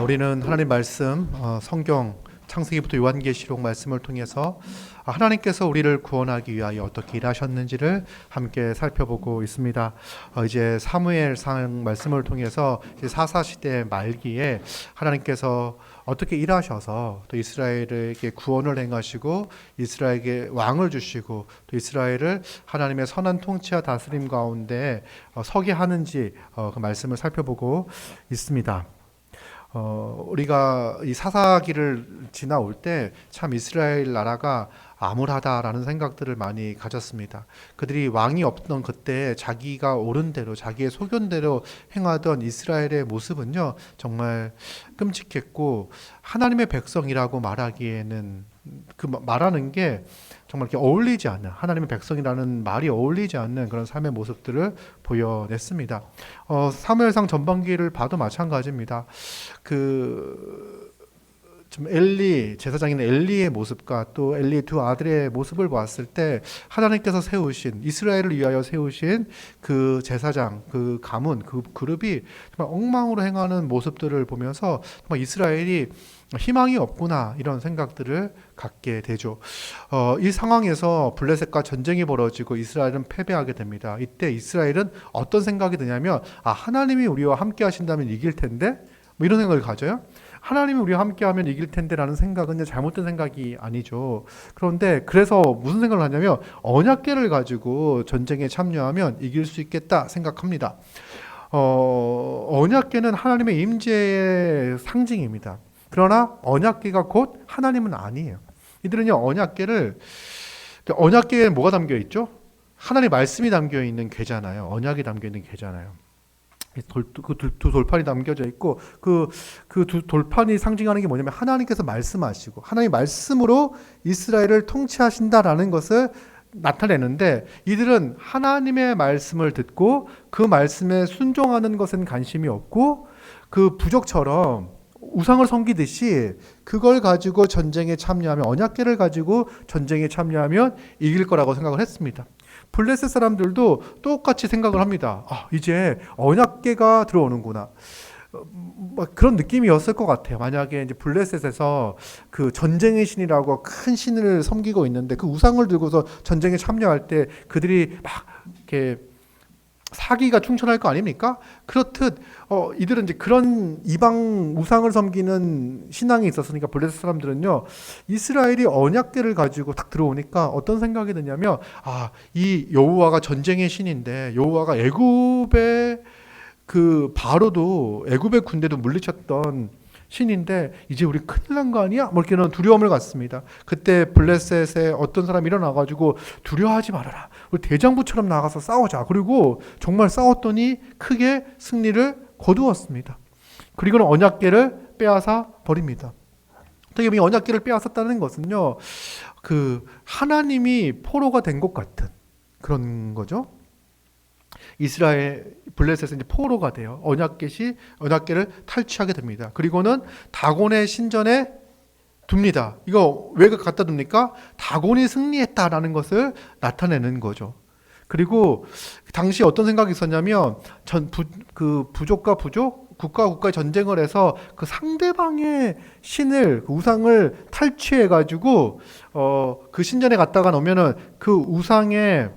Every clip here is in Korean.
우리는 하나님 말씀, 성경 창세기부터 요한계시록 말씀을 통해서 하나님께서 우리를 구원하기 위하여 어떻게 일하셨는지를 함께 살펴보고 있습니다. 이제 사무엘상 말씀을 통해서 사사시대 말기에 하나님께서 어떻게 일하셔서 또 이스라엘에게 구원을 행하시고 이스라엘에게 왕을 주시고 또 이스라엘을 하나님의 선한 통치와 다스림 가운데 서게 하는지 그 말씀을 살펴보고 있습니다. 우리가 이 사사기를 지나올 때 참 이스라엘 나라가 암울하다라는 생각들을 많이 가졌습니다. 그들이 왕이 없던 그때 자기가 옳은 대로 자기의 소견대로 행하던 이스라엘의 모습은요 정말 끔찍했고, 하나님의 백성이라고 말하기에는 그 말하는 게 정말 이렇게 어울리지 않는, 하나님의 백성이라는 말이 어울리지 않는 그런 삶의 모습들을 보여냈습니다. 사무엘상 전반기를 봐도 마찬가지입니다. 좀 엘리, 제사장인 엘리의 모습과 또 엘리의 두 아들의 모습을 보았을 때 하나님께서 세우신, 이스라엘을 위하여 세우신 그 제사장, 그 가문, 그 그룹이 정말 엉망으로 행하는 모습들을 보면서 정말 이스라엘이 희망이 없구나, 이런 생각들을 갖게 되죠. 이 상황에서 블레셋과 전쟁이 벌어지고 이스라엘은 패배하게 됩니다. 이때 이스라엘은 어떤 생각이 드냐면, 하나님이 우리와 함께 하신다면 이길 텐데, 뭐 이런 생각을 가져요. 하나님이 우리와 함께하면 이길 텐데라는 생각은 잘못된 생각이 아니죠. 그런데 그래서 무슨 생각을 하냐면, 언약궤를 가지고 전쟁에 참여하면 이길 수 있겠다 생각합니다. 언약궤는 하나님의 임재의 상징입니다. 그러나 언약궤가 곧 하나님은 아니에요. 이들은요, 언약궤에 뭐가 담겨 있죠? 하나님의 말씀이 담겨 있는 궤잖아요. 언약이 담겨 있는 궤잖아요. 두 돌판이 담겨져 있고, 그 두 돌판이 상징하는 게 뭐냐면, 하나님께서 말씀하시고 하나님의 말씀으로 이스라엘을 통치하신다라는 것을 나타내는데, 이들은 하나님의 말씀을 듣고 그 말씀에 순종하는 것은 관심이 없고, 그 부족처럼 우상을 섬기듯이 그걸 가지고 전쟁에 참여하면, 언약궤를 가지고 전쟁에 참여하면 이길 거라고 생각을 했습니다. 블레셋 사람들도 똑같이 생각을 합니다. 이제 언약궤가 들어오는구나, 그런 느낌이었을 것 같아요. 만약에 이제 블레셋에서 그 전쟁의 신이라고 큰 신을 섬기고 있는데 그 우상을 들고서 전쟁에 참여할 때 그들이 막 이렇게 사기가 충천할 거 아닙니까? 그렇듯 이들은 이제 그런 이방 우상을 섬기는 신앙이 있었으니까, 블레셋 사람들은요, 이스라엘이 언약궤를 가지고 딱 들어오니까 어떤 생각이 드냐면, 이 여호와가 전쟁의 신인데, 여호와가 애굽의 그 바로도, 애굽의 군대도 물리쳤던 신인데 이제 우리 큰일 난 거 아니야? 뭐 이렇게는 두려움을 갖습니다. 그때 블레셋에 어떤 사람이 일어나가지고, 두려워하지 말아라, 우리 대장부처럼 나가서 싸우자. 그리고 정말 싸웠더니 크게 승리를 거두었습니다. 그리고는 언약궤를 빼앗아 버립니다. 이 언약궤를 빼앗았다는 것은요, 하나님이 포로가 된 것 같은 그런 거죠. 블레셋은 이제 포로가 돼요. 언약궤를 탈취하게 됩니다. 그리고는 다곤의 신전에 둡니다. 이거 왜 갖다 둡니까? 다곤이 승리했다라는 것을 나타내는 거죠. 그리고 당시 어떤 생각이 있었냐면, 부족과 부족, 국가와 국가의 전쟁을 해서 그 상대방의 신을, 그 우상을 탈취해가지고 그 신전에 갖다가 놓으면은 그 우상의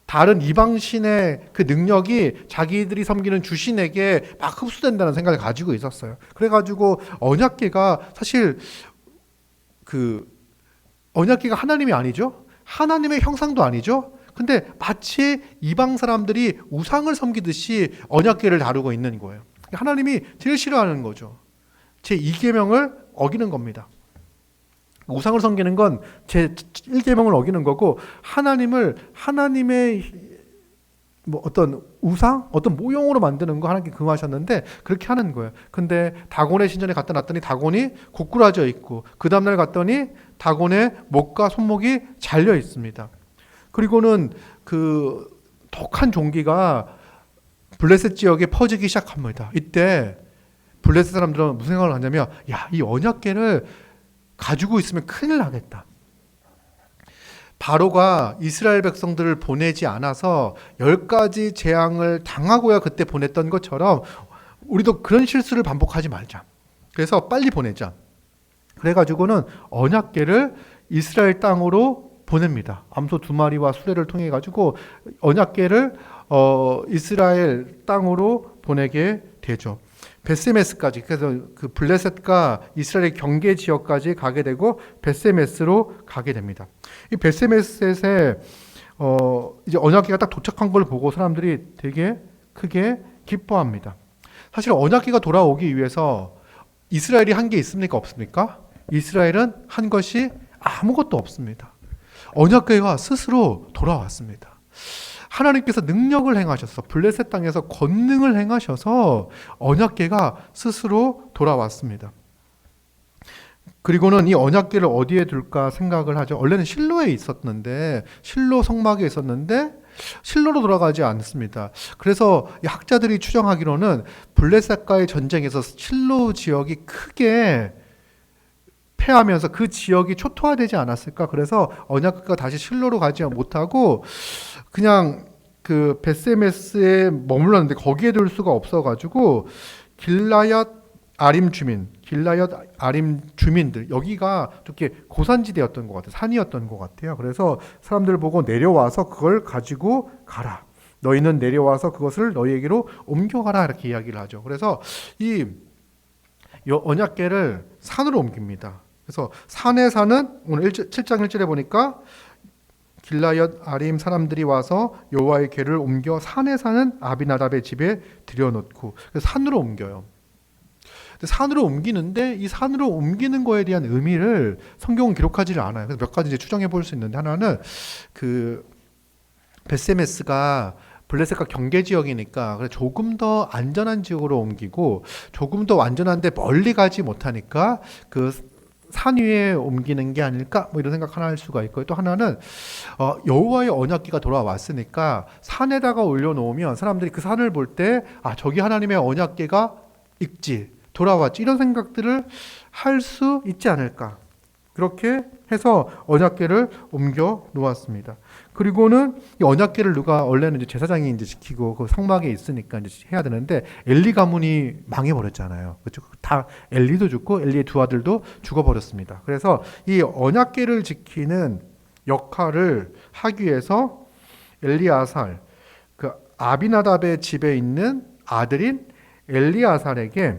다른 이방신의 그 능력이 자기들이 섬기는 주신에게 막 흡수된다는 생각을 가지고 있었어요. 그래가지고 언약궤가 사실 언약궤가 하나님이 아니죠. 하나님의 형상도 아니죠. 근데 마치 이방 사람들이 우상을 섬기듯이 언약궤를 다루고 있는 거예요. 하나님이 제일 싫어하는 거죠. 제2계명을 어기는 겁니다. 우상을 섬기는 건 제 1계명을 어기는 거고, 하나님의 어떤 우상, 어떤 모형으로 만드는 거 하나님께 금하셨는데 그렇게 하는 거예요. 근데 다곤의 신전에 갖다 놨더니 다곤이 고꾸라져 있고, 그 다음날 갔더니 다곤의 목과 손목이 잘려 있습니다. 그리고는 그 독한 종기가 블레셋 지역에 퍼지기 시작합니다. 이때 블레셋 사람들은 무슨 생각을 하냐면, 이 언약궤를 가지고 있으면 큰일 나겠다. 바로가 이스라엘 백성들을 보내지 않아서 10가지 재앙을 당하고야 그때 보냈던 것처럼 우리도 그런 실수를 반복하지 말자. 그래서 빨리 보내자. 그래가지고는 언약궤를 이스라엘 땅으로 보냅니다. 암소 2마리와 수레를 통해 가지고 언약궤를 이스라엘 땅으로 보내게 되죠. 베세메스까지, 그래서 그 블레셋과 이스라엘 경계 지역까지 가게 되고 베세메스로 가게 됩니다. 이 베세메스에 이제 언약궤가 딱 도착한 걸 보고 사람들이 되게 크게 기뻐합니다. 사실 언약궤가 돌아오기 위해서 이스라엘이 한 게 있습니까? 없습니까? 이스라엘은 한 것이 아무것도 없습니다. 언약궤가 스스로 돌아왔습니다. 하나님께서 능력을 행하셔서 블레셋 땅에서 권능을 행하셔서 언약궤가 스스로 돌아왔습니다. 그리고는 이 언약궤를 어디에 둘까 생각을 하죠. 원래는 실로에 있었는데, 실로 성막에 있었는데 실로로 돌아가지 않습니다. 그래서 이 학자들이 추정하기로는 블레셋과의 전쟁에서 실로 지역이 크게 패하면서 그 지역이 초토화되지 않았을까. 그래서 언약궤가 다시 실로로 가지 못하고 그냥 그 베세메스에 머물렀는데 거기에 둘 수가 없어가지고 길라앗 아림 주민들, 여기가 이렇게 고산지대였던 것 같아요. 산이었던 것 같아요. 그래서 사람들 보고 내려와서 그걸 가지고 가라. 너희는 내려와서 그것을 너희에게로 옮겨가라. 이렇게 이야기를 하죠. 그래서 이 언약궤를 산으로 옮깁니다. 그래서 산에 사는, 오늘 7장 1절에 보니까 길라앗 아림 사람들이 와서 여호와의 궤를 옮겨 산에 사는 아비나답의 집에 들여놓고, 산으로 옮겨요. 산으로 옮기는데 이 산으로 옮기는 거에 대한 의미를 성경은 기록하지를 않아요. 그래서 몇 가지 이제 추정해 볼 수 있는데, 하나는 그 베세메스가 블레셋과 경계 지역이니까 그래 조금 더 안전한 지역으로 옮기고, 조금 더 안전한데 멀리 가지 못하니까 그 산 위에 옮기는 게 아닐까, 뭐 이런 생각 하나 할 수가 있고요. 또 하나는 여호와의 언약궤가 돌아왔으니까 산에다가 올려놓으면 사람들이 그 산을 볼 때 저기 하나님의 언약궤가 있지, 돌아왔지, 이런 생각들을 할 수 있지 않을까. 그렇게 해서 언약궤를 옮겨 놓았습니다. 그리고는 이 언약궤를 누가, 원래는 이제 제사장이 이제 지키고 그 성막에 있으니까 이제 해야 되는데 엘리 가문이 망해버렸잖아요. 그렇죠? 다 엘리도 죽고 엘리의 두 아들도 죽어버렸습니다. 그래서 이 언약궤를 지키는 역할을 하기 위해서 엘리아살, 그 아비나답의 집에 있는 아들인 엘리아살에게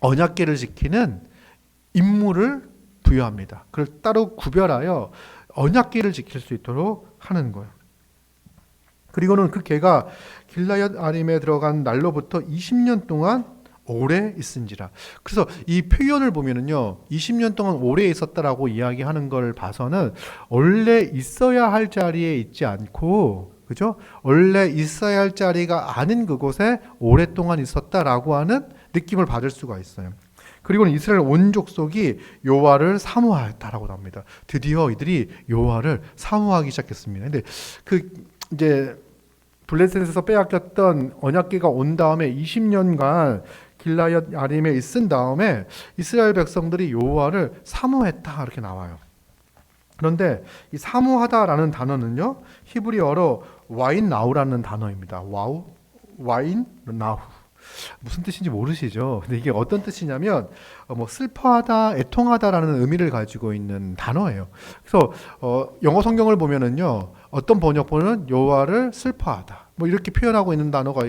언약궤를 지키는 임무를 부여합니다. 그걸 따로 구별하여 언약궤를 지킬 수 있도록 하는 거예요. 그리고는 그 궤가 길라앗 아림에 들어간 날로부터 20년 동안 오래 있은지라. 그래서 이 표현을 보면은요, 20년 동안 오래 있었다라고 이야기하는 걸 봐서는 원래 있어야 할 자리에 있지 않고, 그죠? 원래 있어야 할 자리가 아닌 그곳에 오랫동안 있었다라고 하는 느낌을 받을 수가 있어요. 그리고는 이스라엘 온 족속이 여호와를 사모하였다라고 나옵니다. 드디어 이들이 여호와를 사모하기 시작했습니다. 근데 그 이제 블레셋에서 빼앗겼던 언약궤가 온 다음에 20년간 길라앗 아림에 있은 다음에 이스라엘 백성들이 여호와를 사모했다, 이렇게 나와요. 그런데 이 사모하다라는 단어는요, 히브리어로 와인 나우라는 단어입니다. 와인 나우. 무슨 뜻인지 모르시죠? 근데 이게 어떤 뜻이냐면 뭐 슬퍼하다, 애통하다라는 의미를 가지고 있는 단어예요. 그래서 영어 성경을 보면은요, 어떤 번역본은 여호와를 슬퍼하다, 뭐 이렇게 표현하고 있는 단어가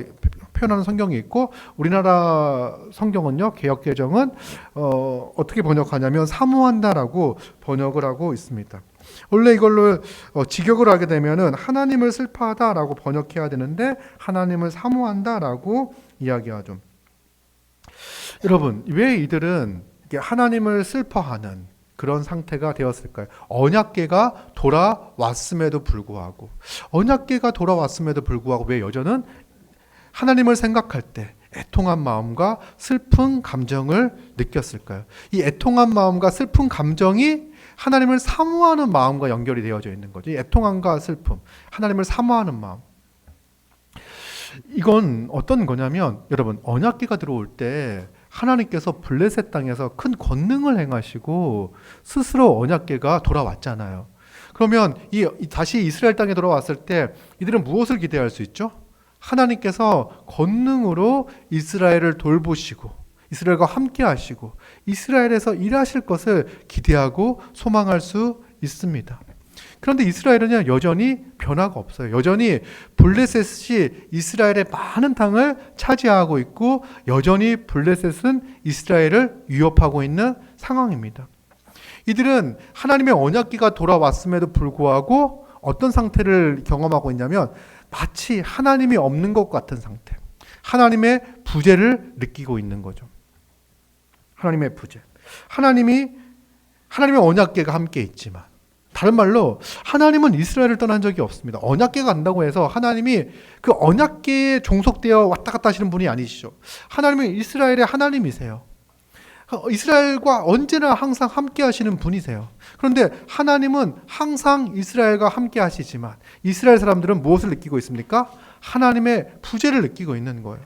표현하는 성경이 있고, 우리나라 성경은요, 개역개정은 어떻게 번역하냐면 사모한다라고 번역을 하고 있습니다. 원래 이걸로 직역을 하게 되면은 하나님을 슬퍼하다라고 번역해야 되는데 하나님을 사모한다라고 이야기하죠. 여러분, 왜 이들은 하나님을 슬퍼하는 그런 상태가 되었을까요? 언약궤가 돌아왔음에도 불구하고, 왜 여전은 하나님을 생각할 때 애통한 마음과 슬픈 감정을 느꼈을까요? 이 애통한 마음과 슬픈 감정이 하나님을 사모하는 마음과 연결이 되어져 있는 거죠. 이 애통함과 슬픔, 하나님을 사모하는 마음. 이건 어떤 거냐면, 여러분, 언약궤가 들어올 때 하나님께서 블레셋 땅에서 큰 권능을 행하시고 스스로 언약궤가 돌아왔잖아요. 그러면 다시 이스라엘 땅에 돌아왔을 때 이들은 무엇을 기대할 수 있죠? 하나님께서 권능으로 이스라엘을 돌보시고 이스라엘과 함께 하시고 이스라엘에서 일하실 것을 기대하고 소망할 수 있습니다. 그런데 이스라엘은요, 여전히 변화가 없어요. 여전히 블레셋이 이스라엘의 많은 땅을 차지하고 있고 여전히 블레셋은 이스라엘을 위협하고 있는 상황입니다. 이들은 하나님의 언약궤가 돌아왔음에도 불구하고 어떤 상태를 경험하고 있냐면 마치 하나님이 없는 것 같은 상태, 하나님의 부재를 느끼고 있는 거죠. 하나님의 부재. 하나님의 언약궤가 함께 있지만, 다른 말로 하나님은 이스라엘을 떠난 적이 없습니다. 언약궤가 간다고 해서 하나님이 그 언약궤에 종속되어 왔다 갔다 하시는 분이 아니시죠. 하나님은 이스라엘의 하나님이세요. 이스라엘과 언제나 항상 함께 하시는 분이세요. 그런데 하나님은 항상 이스라엘과 함께 하시지만 이스라엘 사람들은 무엇을 느끼고 있습니까? 하나님의 부재를 느끼고 있는 거예요.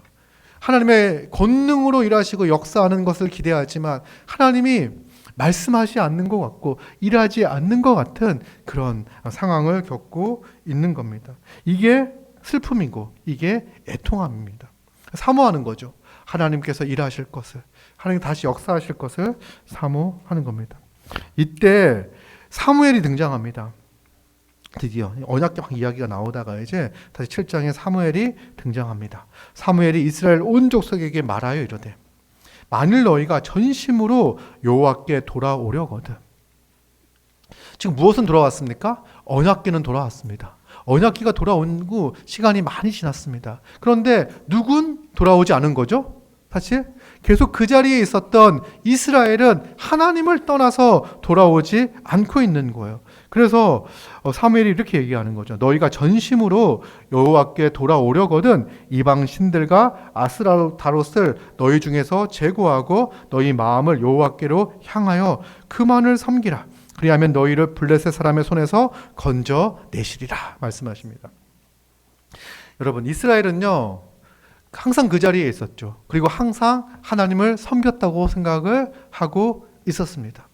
하나님의 권능으로 일하시고 역사하는 것을 기대하지만 하나님이 말씀하지 않는 것 같고 일하지 않는 것 같은 그런 상황을 겪고 있는 겁니다. 이게 슬픔이고 이게 애통함입니다. 사모하는 거죠. 하나님께서 일하실 것을, 하나님 다시 역사하실 것을 사모하는 겁니다. 이때 사무엘이 등장합니다. 드디어 언약궤 이야기가 나오다가 이제 다시 7장에 사무엘이 등장합니다. 사무엘이 이스라엘 온 족속에게 말하여 이르되 만일 너희가 전심으로 여호와께 돌아오려거든. 지금 무엇은 돌아왔습니까? 언약궤는 돌아왔습니다. 언약궤가 돌아온 후 시간이 많이 지났습니다. 그런데 누군 돌아오지 않은 거죠? 사실 계속 그 자리에 있었던 이스라엘은 하나님을 떠나서 돌아오지 않고 있는 거예요. 그래서 사무엘이 이렇게 얘기하는 거죠. 너희가 전심으로 여호와께 돌아오려거든 이방 신들과 아스타롯을 너희 중에서 제거하고 너희 마음을 여호와께로 향하여 그만을 섬기라. 그리하면 너희를 블레셋 사람의 손에서 건져내시리라 말씀하십니다. 여러분, 이스라엘은요 항상 그 자리에 있었죠. 그리고 항상 하나님을 섬겼다고 생각을 하고 있었습니다.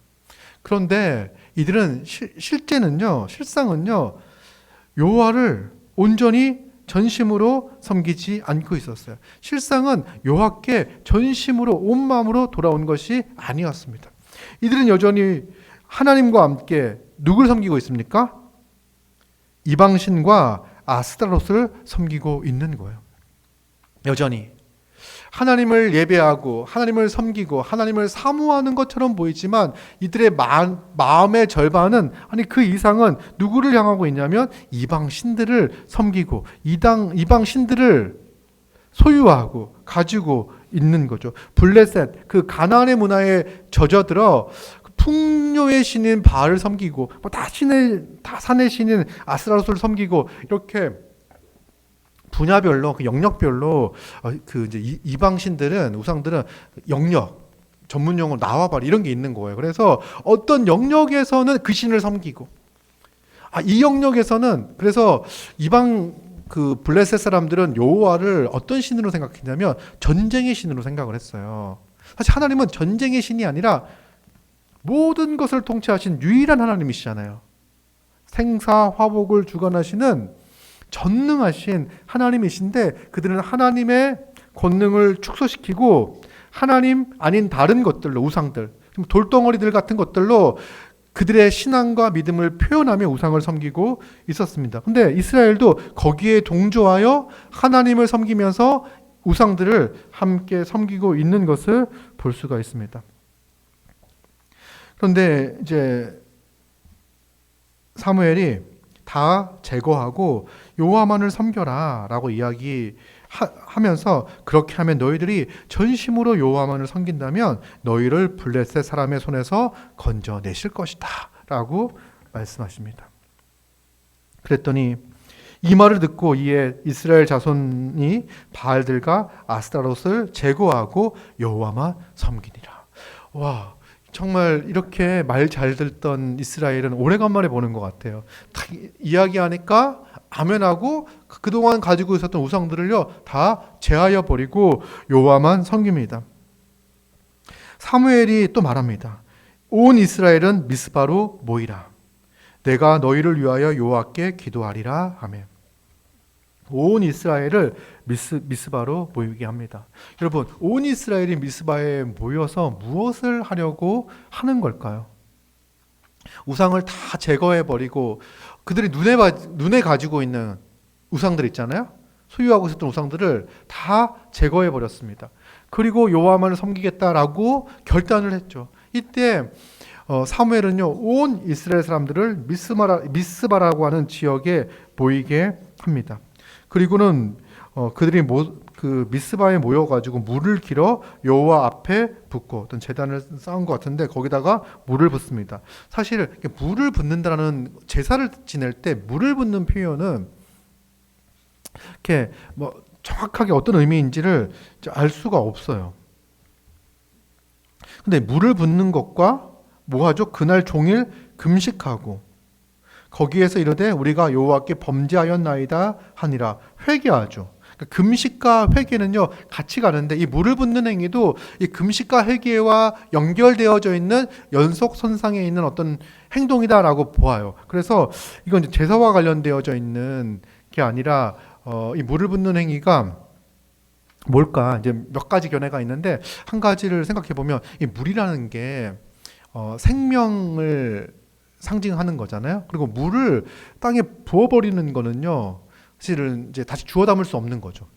그런데 이들은 실상은요 여호와를 온전히 전심으로 섬기지 않고 있었어요. 실상은 여호와께 전심으로 온 마음으로 돌아온 것이 아니었습니다. 이들은 여전히 하나님과 함께 누굴 섬기고 있습니까? 이방신과 아스타롯을 섬기고 있는 거예요. 여전히 하나님을 예배하고 하나님을 섬기고 하나님을 사모하는 것처럼 보이지만 이들의 마음의 절반은, 아니 그 이상은 누구를 향하고 있냐면 이방 신들을 섬기고 이방 신들을 소유하고 가지고 있는 거죠. 블레셋, 그 가나안의 문화에 젖어들어 풍요의 신인 바알을 섬기고 다 산의 신인 아스타롯을 섬기고 이렇게 분야별로, 그 영역별로 그 이제 이방 신들은, 우상들은 영역 전문 용어 나와바리 이런 게 있는 거예요. 그래서 어떤 영역에서는 그 신을 섬기고, 이 영역에서는, 그래서 이방 그 블레셋 사람들은 여호와를 어떤 신으로 생각했냐면 전쟁의 신으로 생각을 했어요. 사실 하나님은 전쟁의 신이 아니라 모든 것을 통치하신 유일한 하나님이시잖아요. 생사 화복을 주관하시는 전능하신 하나님이신데 그들은 하나님의 권능을 축소시키고 하나님 아닌 다른 것들로, 우상들, 돌덩어리들 같은 것들로 그들의 신앙과 믿음을 표현하며 우상을 섬기고 있었습니다. 근데 이스라엘도 거기에 동조하여 하나님을 섬기면서 우상들을 함께 섬기고 있는 것을 볼 수가 있습니다. 그런데 이제 사무엘이 다 제거하고 여호와만을 섬겨라 라고 이야기하면서, 그렇게 하면 너희들이 전심으로 여호와만을 섬긴다면 너희를 블레셋 사람의 손에서 건져내실 것이다 라고 말씀하십니다. 그랬더니 이 말을 듣고 이에 이스라엘 자손이 바알들과 아스타롯을 제거하고 여호와만 섬기니라. 와, 정말 이렇게 말 잘 듣던 이스라엘은 오래간만에 보는 것 같아요. 다 이야기하니까 아멘하고 그동안 가지고 있었던 우상들을요 다 제하여 버리고 여호와만 섬깁니다. 사무엘이 또 말합니다. 온 이스라엘은 미스바로 모이라. 내가 너희를 위하여 여호와께 기도하리라 하며. 온 이스라엘을 미스바로 모이게 합니다. 여러분, 온 이스라엘이 미스바에 모여서 무엇을 하려고 하는 걸까요? 우상을 다 제거해버리고 그들이 눈에 가지고 있는 우상들 있잖아요. 소유하고 있었던 우상들을 다 제거해버렸습니다. 그리고 여호와만을 섬기겠다라고 결단을 했죠. 이때 사무엘은요, 온 이스라엘 사람들을 미스바라고 하는 지역에 모이게 합니다. 그리고는 그들이 그 미스바에 모여가지고 물을 길어 여호와 앞에 붓고 어떤 제단을 쌓은 것 같은데 거기다가 물을 붓습니다. 사실 이렇게 물을 붓는다는 제사를 지낼 때 물을 붓는 표현은 이렇게 뭐 정확하게 어떤 의미인지를 알 수가 없어요. 근데 물을 붓는 것과 뭐하죠? 그날 종일 금식하고 거기에서 이르되 우리가 여호와께 범죄하였나이다 하니라 회개하죠. 그러니까 금식과 회개는요 같이 가는데 이 물을 붓는 행위도 이 금식과 회개와 연결되어져 있는 연속선상에 있는 어떤 행동이다라고 보아요. 그래서 이건 이제 제사와 관련되어져 있는 게 아니라 이 물을 붓는 행위가 뭘까? 이제 몇 가지 견해가 있는데 한 가지를 생각해 보면 이 물이라는 게 생명을 상징하는 거잖아요. 그리고 물을 땅에 부어버리는 거는요, 사실은 이제 다시 주워 담을 수 없는 거죠.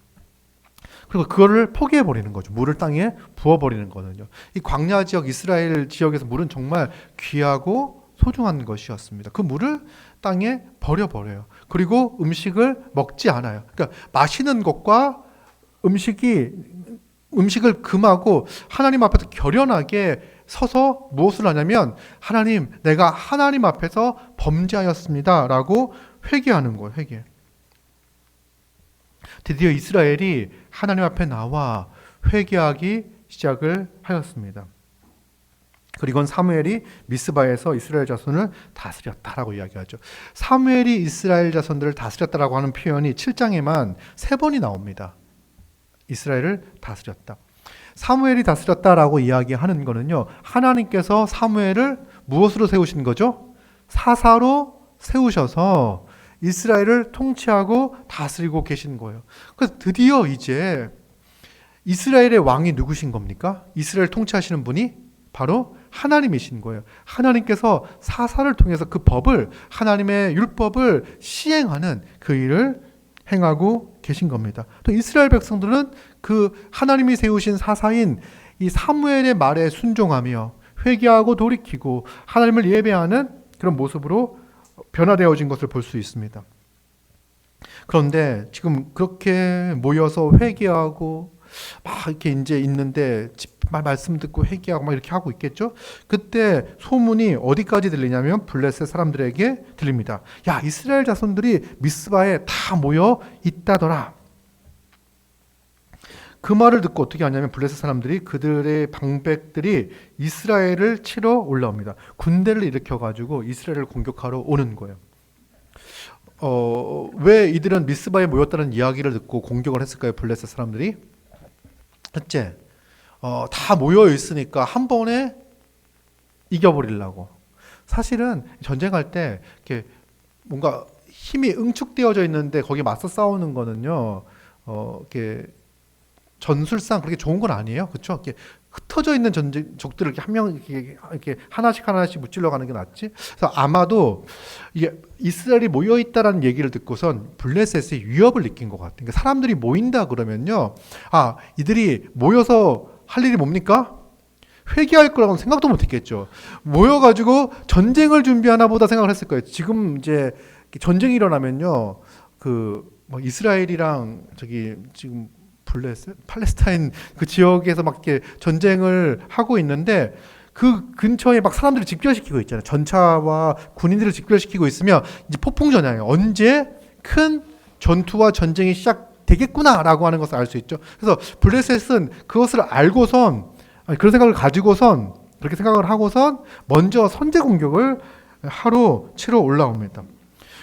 그리고 그거를 포기해 버리는 거죠. 물을 땅에 부어 버리는 거는요. 이 광야 지역 이스라엘 지역에서 물은 정말 귀하고 소중한 것이었습니다. 그 물을 땅에 버려버려요. 그리고 음식을 먹지 않아요. 그러니까 마시는 것과 음식을 금하고 하나님 앞에서 결연하게 서서 무엇을 하냐면 하나님, 내가 하나님 앞에서 범죄하였습니다 라고 회개하는 거예요. 회개. 드디어 이스라엘이 하나님 앞에 나와 회개하기 시작을 하였습니다. 그리고 사무엘이 미스바에서 이스라엘 자손을 다스렸다라고 이야기하죠. 사무엘이 이스라엘 자손들을 다스렸다라고 하는 표현이 7장에만 3번이 나옵니다. 이스라엘을 다스렸다. 사무엘이 다스렸다라고 이야기하는 거는요, 하나님께서 사무엘을 무엇으로 세우신 거죠? 사사로 세우셔서 이스라엘을 통치하고 다스리고 계신 거예요. 그래서 드디어 이제 이스라엘의 왕이 누구신 겁니까? 이스라엘 통치하시는 분이 바로 하나님이신 거예요. 하나님께서 사사를 통해서 그 법을, 하나님의 율법을 시행하는 그 일을 행하고 계신 겁니다. 또 이스라엘 백성들은 그 하나님이 세우신 사사인 이 사무엘의 말에 순종하며 회개하고 돌이키고 하나님을 예배하는 그런 모습으로 변화되어진 것을 볼 수 있습니다. 그런데 지금 그렇게 모여서 회개하고 막 이렇게 이제 있는데 말씀 듣고 회개하고 막 이렇게 하고 있겠죠. 그때 소문이 어디까지 들리냐면 블레셋 사람들에게 들립니다. 야, 이스라엘 자손들이 미스바에 다 모여 있다더라. 그 말을 듣고 어떻게 하냐면 블레셋 사람들이 그들의 방백들이 이스라엘을 치러 올라옵니다. 군대를 일으켜가지고 이스라엘을 공격하러 오는 거예요. 왜 이들은 미스바에 모였다는 이야기를 듣고 공격을 했을까요? 블레셋 사람들이? 첫째, 다 모여 있으니까 한 번에 이겨버리려고. 사실은 전쟁할 때 이렇게 뭔가 힘이 응축되어져 있는데 거기에 맞서 싸우는 거는요, 이렇게 전술상 그렇게 좋은 건 아니에요. 그렇죠? 이렇게 흩어져 있는 적들을 이렇게 한 명 이렇게 하나씩 무찔러 가는 게 낫지. 그래서 아마도 이게 이스라엘이 모여 있다라는 얘기를 듣고선 블레셋의 위협을 느낀 것 같아요. 그러니까 사람들이 모인다 그러면요, 아, 이들이 모여서 할 일이 뭡니까? 회개할 거라고는 생각도 못했겠죠. 모여가지고 전쟁을 준비하나 보다 생각을 했을 거예요. 지금 이제 전쟁이 일어나면요, 뭐 이스라엘이랑 지금 팔레스타인 그 지역에서 막 이렇게 전쟁을 하고 있는데 그 근처에 막 사람들을 집결시키고 있잖아요. 전차와 군인들을 집결시키고 있으면 이제 폭풍전야예요. 언제 큰 전투와 전쟁이 시작되겠구나라고 하는 것을 알 수 있죠. 그래서 블레셋은 그것을 알고선, 그런 생각을 가지고선, 그렇게 생각을 하고선 먼저 선제 공격을 하러 치러 올라옵니다.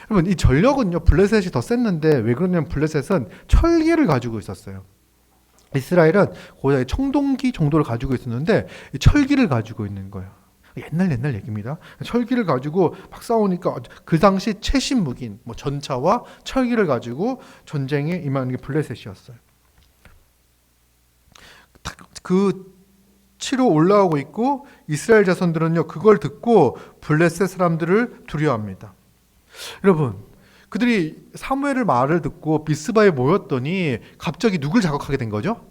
여러분, 이 전력은요, 블레셋이 더 셌는데 왜 그러냐면 블레셋은 철기를 가지고 있었어요. 이스라엘은 고작 청동기 정도를 가지고 있었는데 철기를 가지고 있는 거예요. 옛날 얘기입니다. 철기를 가지고 막 싸우니까 그 당시 최신 무기인 전차와 철기를 가지고 전쟁에 임하는 게 블레셋이었어요. 그 치로 올라오고 있고 이스라엘 자손들은요 그걸 듣고 블레셋 사람들을 두려워합니다. 여러분, 그들이 사무엘의 말을 듣고 미스바에 모였더니 갑자기 누굴 자극하게 된 거죠?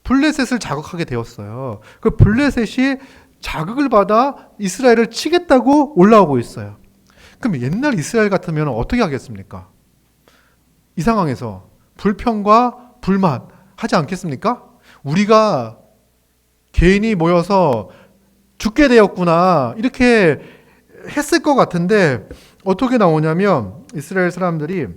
블레셋을 자극하게 되었어요. 그 블레셋이 자극을 받아 이스라엘을 치겠다고 올라오고 있어요. 그럼 옛날 이스라엘 같으면 어떻게 하겠습니까? 이 상황에서 불평과 불만 하지 않겠습니까? 우리가 개인이 모여서 죽게 되었구나 이렇게 했을 것 같은데 어떻게 나오냐면 이스라엘 사람들이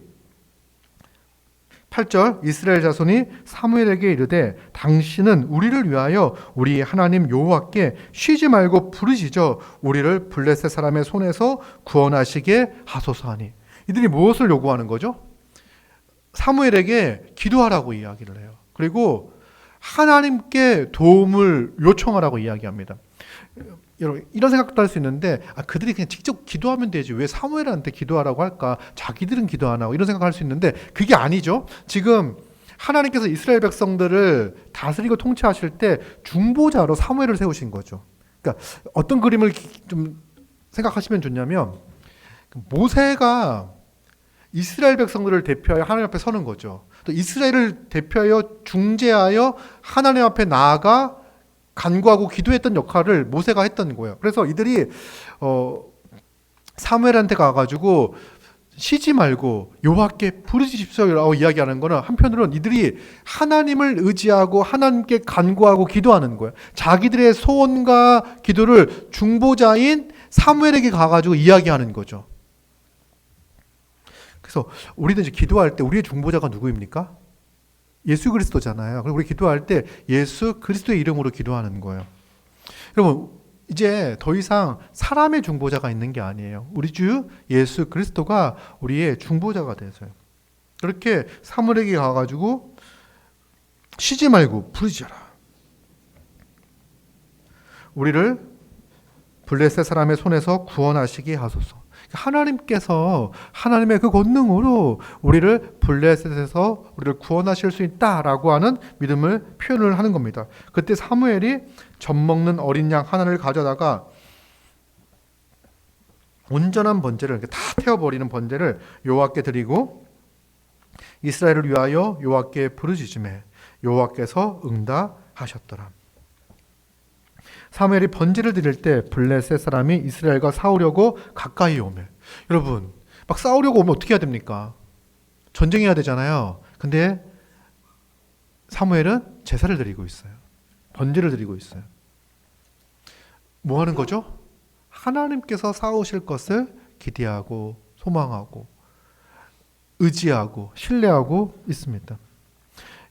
8절 이스라엘 자손이 사무엘에게 이르되 당신은 우리를 위하여 우리 하나님 여호와께 쉬지 말고 부르짖어 우리를 블레셋 사람의 손에서 구원하시게 하소서 하니. 이들이 무엇을 요구하는 거죠? 사무엘에게 기도하라고 이야기를 해요. 그리고 하나님께 도움을 요청하라고 이야기합니다. 여러분 이런 생각도 할 수 있는데 그들이 그냥 직접 기도하면 되지 왜 사무엘한테 기도하라고 할까? 자기들은 기도 안 하고 이런 생각할 수 있는데 그게 아니죠. 지금 하나님께서 이스라엘 백성들을 다스리고 통치하실 때 중보자로 사무엘을 세우신 거죠. 그러니까 어떤 그림을 좀 생각하시면 좋냐면 모세가 이스라엘 백성들을 대표하여 하나님 앞에 서는 거죠. 또 이스라엘을 대표하여 중재하여 하나님 앞에 나아가 간구하고 기도했던 역할을 모세가 했던 거예요. 그래서 이들이 사무엘한테 가가지고 쉬지 말고 여호와께 부르짖으십시오라고 이야기하는 거는 한편으로는 이들이 하나님을 의지하고 하나님께 간구하고 기도하는 거예요. 자기들의 소원과 기도를 중보자인 사무엘에게 가가지고 이야기하는 거죠. 그래서 우리는 이제 기도할 때 우리의 중보자가 누구입니까? 예수 그리스도잖아요. 그리고 우리 기도할 때 예수 그리스도의 이름으로 기도하는 거예요. 여러분 이제 더 이상 사람의 중보자가 있는 게 아니에요. 우리 주 예수 그리스도가 우리의 중보자가 되세요. 그렇게 사무엘에게 가가지고 쉬지 말고 부르짖어라. 우리를 블레셋 사람의 손에서 구원하시게 하소서. 하나님께서 하나님의 그 권능으로 우리를 블레셋에서 우리를 구원하실 수 있다라고 하는 믿음을 표현을 하는 겁니다. 그때 사무엘이 젖 먹는 어린 양 하나를 가져다가 온전한 번제를 다 태워버리는 번제를 여호와께 드리고 이스라엘을 위하여 여호와께 부르짖으매 여호와께서 응답하셨더라. 사무엘이 번제를 드릴 때 블레셋 사람이 이스라엘과 싸우려고 가까이 오매. 여러분 막 싸우려고 오면 어떻게 해야 됩니까? 전쟁해야 되잖아요. 근데 사무엘은 제사를 드리고 있어요. 번제를 드리고 있어요. 뭐 하는 거죠? 하나님께서 싸우실 것을 기대하고 소망하고 의지하고 신뢰하고 있습니다.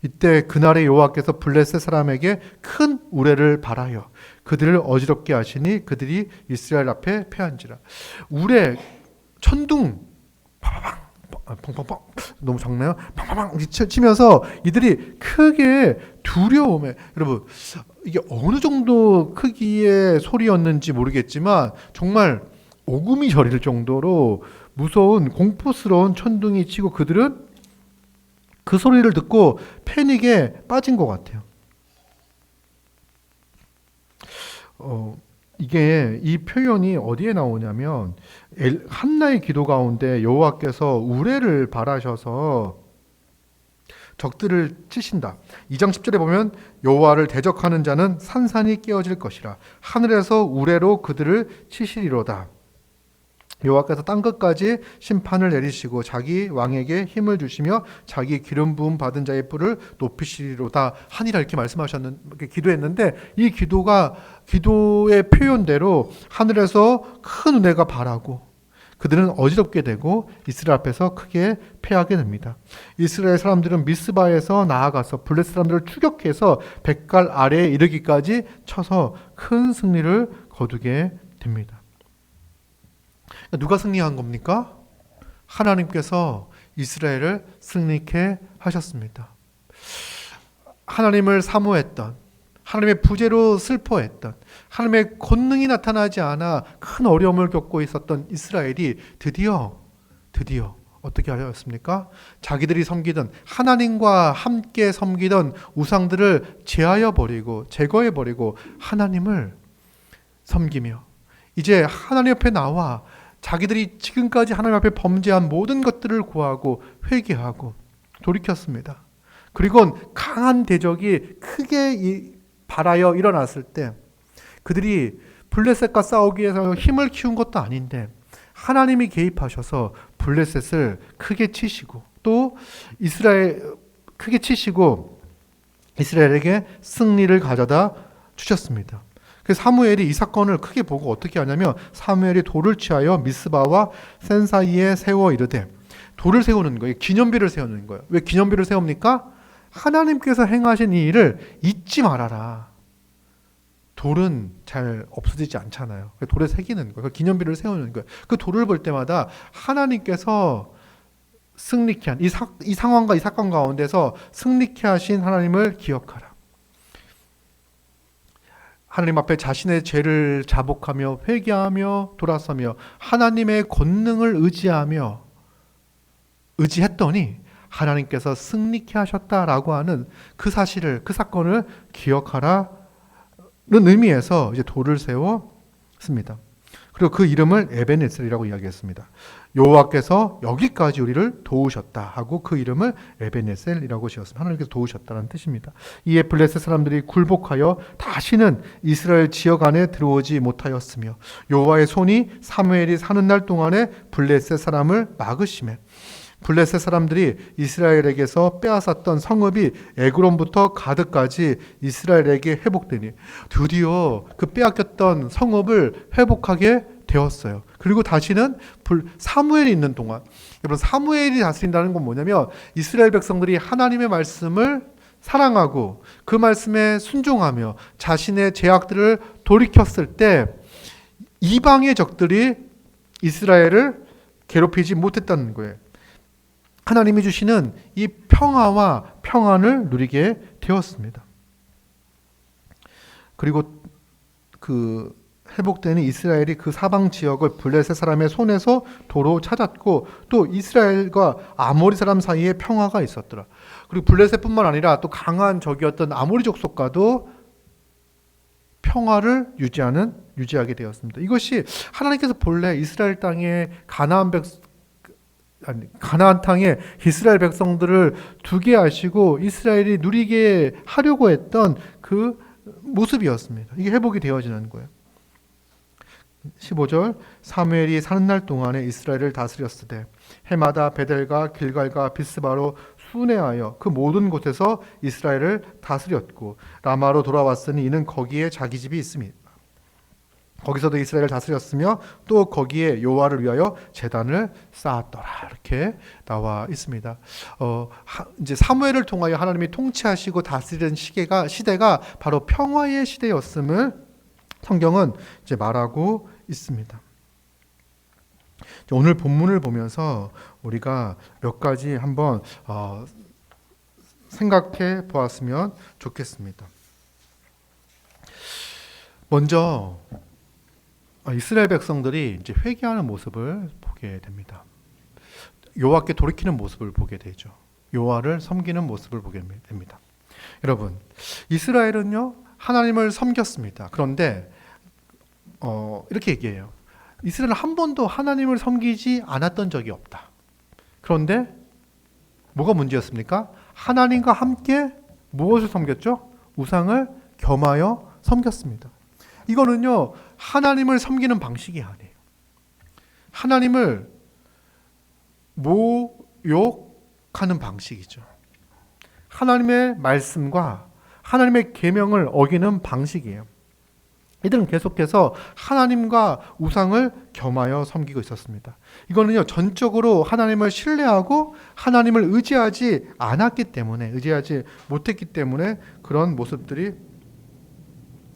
이때 그날의 여호와께서 블레셋 사람에게 큰 우레를 발하여 그들을 어지럽게 하시니 그들이 이스라엘 앞에 패한지라. 우레, 천둥, 팡팡팡, 팡팡팡 너무 작나요? 팡팡팡 치면서 이들이 크게 두려움에. 여러분 이게 어느 정도 크기의 소리였는지 모르겠지만 정말 오금이 저릴 정도로 무서운 공포스러운 천둥이 치고 그들은 그 소리를 듣고 패닉에 빠진 것 같아요. 이게 이 표현이 어디에 나오냐면 한나의 기도 가운데 여호와께서 우레를 발하셔서 적들을 치신다. 2장 10절에 보면 여호와를 대적하는 자는 산산이 깨어질 것이라 하늘에서 우레로 그들을 치시리로다. 여호와께서 땅끝까지 심판을 내리시고 자기 왕에게 힘을 주시며 자기 기름 부음 받은 자의 뿔을 높이시리로다 하니라 이렇게 말씀하셨는데 기도했는데 이 기도의 표현대로 하늘에서 큰 은혜가 발하고 그들은 어지럽게 되고 이스라엘 앞에서 크게 패하게 됩니다. 이스라엘 사람들은 미스바에서 나아가서 블레셋 사람들을 추격해서 백갈 아래에 이르기까지 쳐서 큰 승리를 거두게 됩니다. 누가 승리한 겁니까? 하나님께서 이스라엘을 승리케 하셨습니다. 하나님을 사모했던 하나님의 부재로 슬퍼했던, 하나님의 권능이 나타나지 않아 큰 어려움을 겪고 있었던 이스라엘이 드디어 어떻게 하였습니까? 자기들이 섬기던, 하나님과 함께 섬기던 우상들을 제하여 버리고 제거해 버리고 하나님을 섬기며 이제 하나님 앞에 나와 자기들이 지금까지 하나님 앞에 범죄한 모든 것들을 구하고 회개하고 돌이켰습니다. 그리고 강한 대적이 크게 발하여 일어났을 때 그들이 블레셋과 싸우기 위해서 힘을 키운 것도 아닌데 하나님이 개입하셔서 블레셋을 크게 치시고 또 크게 치시고 이스라엘에게 승리를 가져다 주셨습니다. 그래서 사무엘이 이 사건을 크게 보고 어떻게 하냐면 사무엘이 돌을 취하여 미스바와 센 사이에 세워 이르되, 돌을 세우는 거예요. 기념비를 세우는 거예요. 왜 기념비를 세웁니까? 하나님께서 행하신 이 일을 잊지 말아라. 돌은 잘 없어지지 않잖아요. 돌에 새기는 거예요. 기념비를 세우는 거예요. 그 돌을 볼 때마다 하나님께서 승리케 한 이 상황과 이 사건 가운데서 승리케 하신 하나님을 기억하라. 하나님 앞에 자신의 죄를 자복하며 회개하며 돌아서며 하나님의 권능을 의지했더니 하나님께서 승리케 하셨다라고 하는 그 사실을, 그 사건을 기억하라는 의미에서 이제 돌을 세웠습니다. 그리고 그 이름을 에베네셀이라고 이야기했습니다. 여호와께서 여기까지 우리를 도우셨다 하고 그 이름을 에베네셀이라고 지었습니다. 하나님께서 도우셨다는 뜻입니다. 이에 블레셋 사람들이 굴복하여 다시는 이스라엘 지역 안에 들어오지 못하였으며 여호와의 손이 사무엘이 사는 날 동안에 블레셋 사람을 막으시매 블레셋 사람들이 이스라엘에게서 빼앗았던 성읍이 에그론부터 가드까지 이스라엘에게 회복되니 드디어 그 빼앗겼던 성읍을 회복하게 되었어요. 그리고 다시는 사무엘이 있는 동안, 여러분 사무엘이 다스린다는 건 뭐냐면 이스라엘 백성들이 하나님의 말씀을 사랑하고 그 말씀에 순종하며 자신의 죄악들을 돌이켰을 때 이방의 적들이 이스라엘을 괴롭히지 못했다는 거예요. 하나님이 주시는 이 평화와 평안을 누리게 되었습니다. 그리고 그 회복되는 이스라엘이 그 사방 지역을 블레셋 사람의 손에서 도로 찾았고 또 이스라엘과 아모리 사람 사이에 평화가 있었더라. 그리고 블레셋뿐만 아니라 또 강한 적이었던 아모리 족속과도 평화를 유지하게 되었습니다. 이것이 하나님께서 본래 이스라엘 땅에 가나안 땅에 이스라엘 백성들을 두게 하시고 이스라엘이 누리게 하려고 했던 그 모습이었습니다. 이게 회복이 되어지는 거예요. 15절 사무엘이 사는 날 동안에 이스라엘을 다스렸으되 해마다 베델과 길갈과 비스바로 순회하여 그 모든 곳에서 이스라엘을 다스렸고 라마로 돌아왔으니 이는 거기에 자기 집이 있습니다. 거기서도 이스라엘을 다스렸으며 또 거기에 여호와를 위하여 제단을 쌓았더라. 이렇게 나와 있습니다. 이제 사무엘을 통하여 하나님이 통치하시고 다스리는 시대가 바로 평화의 시대였음을 성경은 이제 말하고 있습니다. 오늘 본문을 보면서 우리가 몇 가지 한번 생각해 보았으면 좋겠습니다. 먼저 이스라엘 백성들이 이제 회개하는 모습을 보게 됩니다. 여호와께 돌이키는 모습을 보게 되죠. 여호와를 섬기는 모습을 보게 됩니다. 여러분, 이스라엘은요 하나님을 섬겼습니다. 그런데 이렇게 얘기해요. 이스라엘은 한 번도 하나님을 섬기지 않았던 적이 없다. 그런데 뭐가 문제였습니까? 하나님과 함께 무엇을 섬겼죠? 우상을 겸하여 섬겼습니다. 이거는요 하나님을 섬기는 방식이 아니에요. 하나님을 모욕하는 방식이죠. 하나님의 말씀과 하나님의 계명을 어기는 방식이에요. 이들은 계속해서 하나님과 우상을 겸하여 섬기고 있었습니다. 이거는요 전적으로 하나님을 신뢰하고 하나님을 의지하지 못했기 때문에 그런 모습들이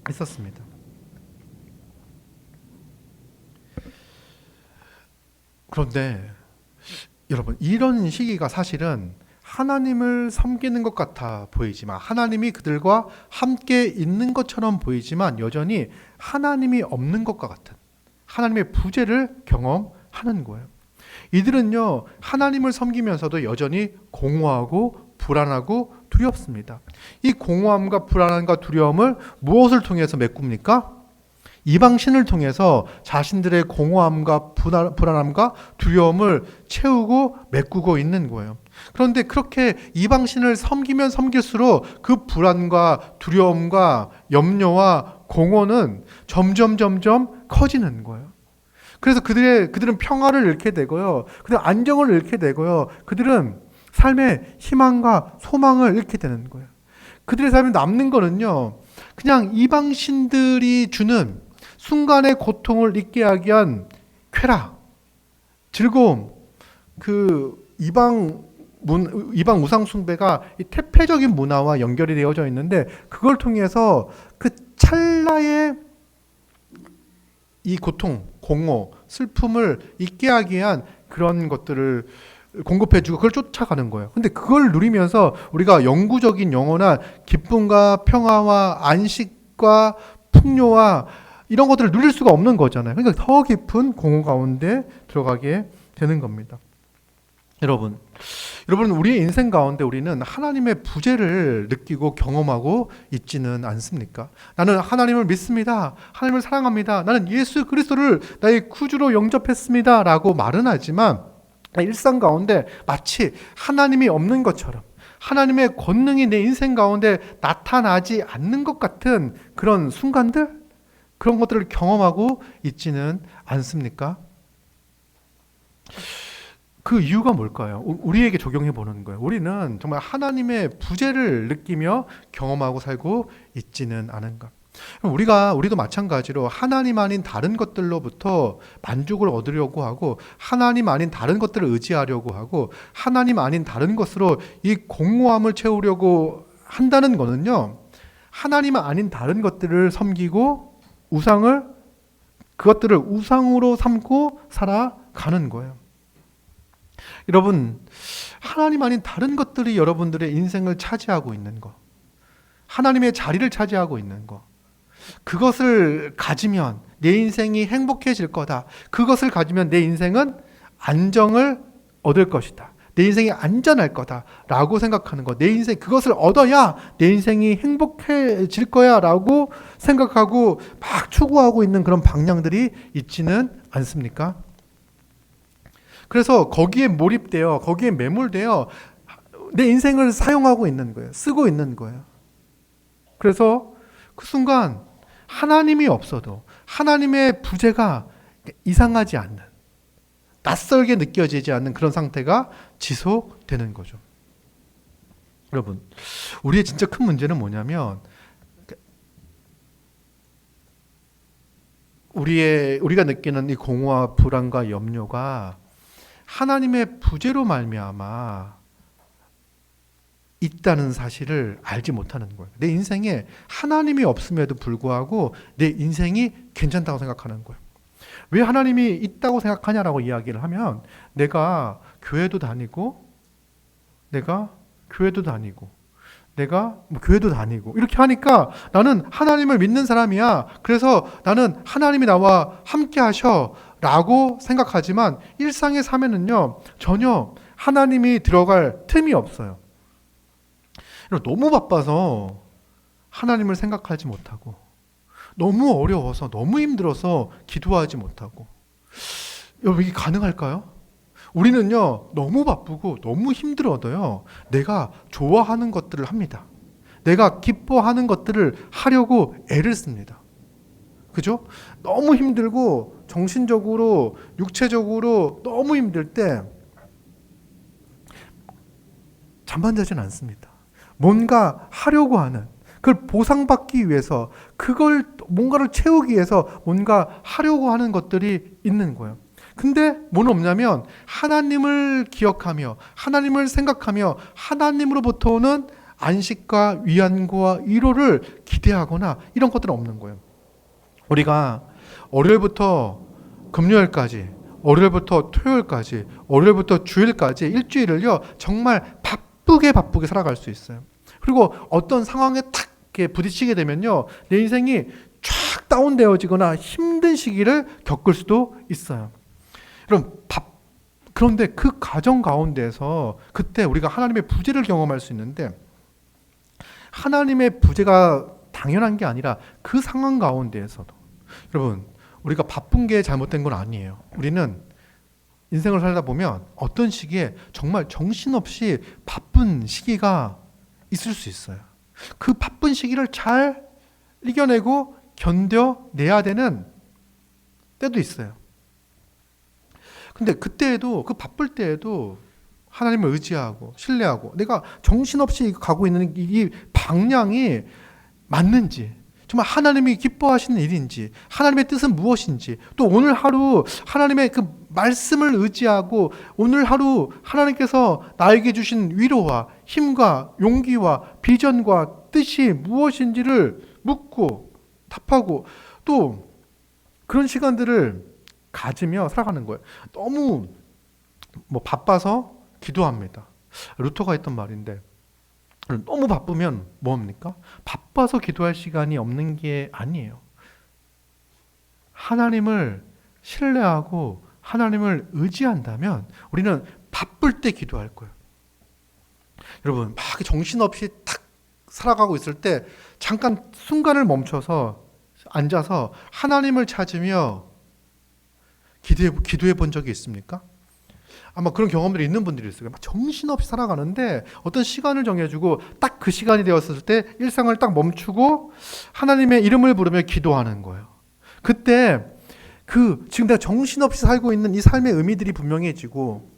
있었습니다. 그런데 여러분 이런 시기가 사실은 하나님을 섬기는 것 같아 보이지만, 하나님이 그들과 함께 있는 것처럼 보이지만 여전히 하나님이 없는 것과 같은 하나님의 부재를 경험하는 거예요. 이들은요, 하나님을 섬기면서도 여전히 공허하고 불안하고 두렵습니다. 이 공허함과 불안함과 두려움을 무엇을 통해서 메꿉니까? 이방신을 통해서 자신들의 공허함과 불안함과 두려움을 채우고 메꾸고 있는 거예요. 그런데 그렇게 이방신을 섬기면 섬길수록 그 불안과 두려움과 염려와 공허는 점점 커지는 거예요. 그래서 그들은 평화를 잃게 되고요. 그들은 안정을 잃게 되고요. 그들은 삶의 희망과 소망을 잃게 되는 거예요. 그들의 삶에 남는 거는요, 그냥 이방신들이 주는 순간의 고통을 잊게 하기 위한 쾌락, 즐거움, 그 이방 우상 숭배가 이 태폐적인 문화와 연결이 되어져 있는데, 그걸 통해서 그 찰나의 이 고통, 공허, 슬픔을 잊게 하기 위한 그런 것들을 공급해주고 그걸 쫓아가는 거예요. 근데 그걸 누리면서 우리가 영구적인 영원한 기쁨과 평화와 안식과 풍요와 이런 것들을 누릴 수가 없는 거잖아요. 그러니까 더 깊은 공허 가운데 들어가게 되는 겁니다. 여러분, 우리의 인생 가운데 우리는 하나님의 부재를 느끼고 경험하고 있지는 않습니까? 나는 하나님을 믿습니다. 하나님을 사랑합니다. 나는 예수 그리스도를 나의 구주로 영접했습니다. 라고 말은 하지만 일상 가운데 마치 하나님이 없는 것처럼, 하나님의 권능이 내 인생 가운데 나타나지 않는 것 같은 그런 순간들, 그런 것들을 경험하고 있지는 않습니까? 그 이유가 뭘까요? 우리에게 적용해 보는 거예요. 우리는 정말 하나님의 부재를 느끼며 경험하고 살고 있지는 않은가? 우리도 마찬가지로 하나님 아닌 다른 것들로부터 만족을 얻으려고 하고, 하나님 아닌 다른 것들을 의지하려고 하고, 하나님 아닌 다른 것으로 이 공허함을 채우려고 한다는 거는요, 하나님 아닌 다른 것들을 섬기고 그것들을 우상으로 삼고 살아가는 거예요. 여러분, 하나님 아닌 다른 것들이 여러분들의 인생을 차지하고 있는 거, 하나님의 자리를 차지하고 있는 거, 그것을 가지면 내 인생이 행복해질 거다. 그것을 가지면 내 인생은 안정을 얻을 것이다. 내 인생이 안전할 거다 라고 생각하는 거, 내 인생 그것을 얻어야 내 인생이 행복해질 거야 라고 생각하고 막 추구하고 있는 그런 방향들이 있지는 않습니까? 그래서 거기에 몰입되어, 거기에 매몰되어 내 인생을 사용하고 있는 거예요. 쓰고 있는 거예요. 그래서 그 순간 하나님이 없어도 하나님의 부재가 이상하지 않는, 낯설게 느껴지지 않는 그런 상태가 지속되는 거죠. 여러분, 우리의 진짜 큰 문제는 뭐냐면, 우리가 느끼는 이 공허와 불안과 염려가 하나님의 부재로 말미암아 있다는 사실을 알지 못하는 거예요. 내 인생에 하나님이 없음에도 불구하고 내 인생이 괜찮다고 생각하는 거예요. 왜 하나님이 있다고 생각하냐라고 이야기를 하면, 내가 교회도 다니고 내가 교회도 다니고 이렇게 하니까 나는 하나님을 믿는 사람이야. 그래서 나는 하나님이 나와 함께 하셔 라고 생각하지만, 일상의 삶에는요 전혀 하나님이 들어갈 틈이 없어요. 너무 바빠서 하나님을 생각하지 못하고, 너무 어려워서, 너무 힘들어서 기도하지 못하고. 여러분, 이게 가능할까요? 우리는요 너무 바쁘고 너무 힘들어도요 내가 좋아하는 것들을 합니다. 내가 기뻐하는 것들을 하려고 애를 씁니다. 그죠? 너무 힘들고 정신적으로 육체적으로 너무 힘들 때 잠만 자진 않습니다. 뭔가 하려고 하는, 그걸 보상받기 위해서, 그걸 뭔가를 채우기 위해서 뭔가 하려고 하는 것들이 있는 거예요. 근데 뭐는 없냐면, 하나님을 기억하며 하나님을 생각하며 하나님으로부터 오는 안식과 위안과 위로를 기대하거나 이런 것들은 없는 거예요. 우리가 월요일부터 금요일까지, 월요일부터 토요일까지, 월요일부터 주일까지 일주일을요 정말 바쁘게 살아갈 수 있어요. 그리고 어떤 상황에 탁 이렇게 부딪히게 되면요, 내 인생이 쫙 다운되어지거나 힘든 시기를 겪을 수도 있어요. 그런데 그 과정 가운데서 그때 우리가 하나님의 부재를 경험할 수 있는데, 하나님의 부재가 당연한 게 아니라 그 상황 가운데에서도, 여러분, 우리가 바쁜 게 잘못된 건 아니에요. 우리는 인생을 살다 보면 어떤 시기에 정말 정신없이 바쁜 시기가 있을 수 있어요. 그 바쁜 시기를 잘 이겨내고 견뎌내야 되는 때도 있어요. 근데 그때에도, 그 바쁠 때에도 하나님을 의지하고 신뢰하고 내가 정신없이 가고 있는 이 방향이 맞는지, 정말 하나님이 기뻐하시는 일인지, 하나님의 뜻은 무엇인지, 또 오늘 하루 하나님의 그 말씀을 의지하고 오늘 하루 하나님께서 나에게 주신 위로와 힘과 용기와 비전과 뜻이 무엇인지를 묻고 답하고 또 그런 시간들을 가지며 살아가는 거예요. 너무 바빠서 기도합니다. 루터가 했던 말인데, 너무 바쁘면 뭐합니까? 바빠서 기도할 시간이 없는 게 아니에요. 하나님을 신뢰하고 하나님을 의지한다면 우리는 바쁠 때 기도할 거예요. 여러분, 막 정신없이 탁 살아가고 있을 때 잠깐 순간을 멈춰서 앉아서 하나님을 찾으며 기도해 본 적이 있습니까? 아마 그런 경험들이 있는 분들이 있어요. 막 정신없이 살아가는데 어떤 시간을 정해주고 딱 그 시간이 되었을 때 일상을 딱 멈추고 하나님의 이름을 부르며 기도하는 거예요. 그때 지금 내가 정신없이 살고 있는 이 삶의 의미들이 분명해지고,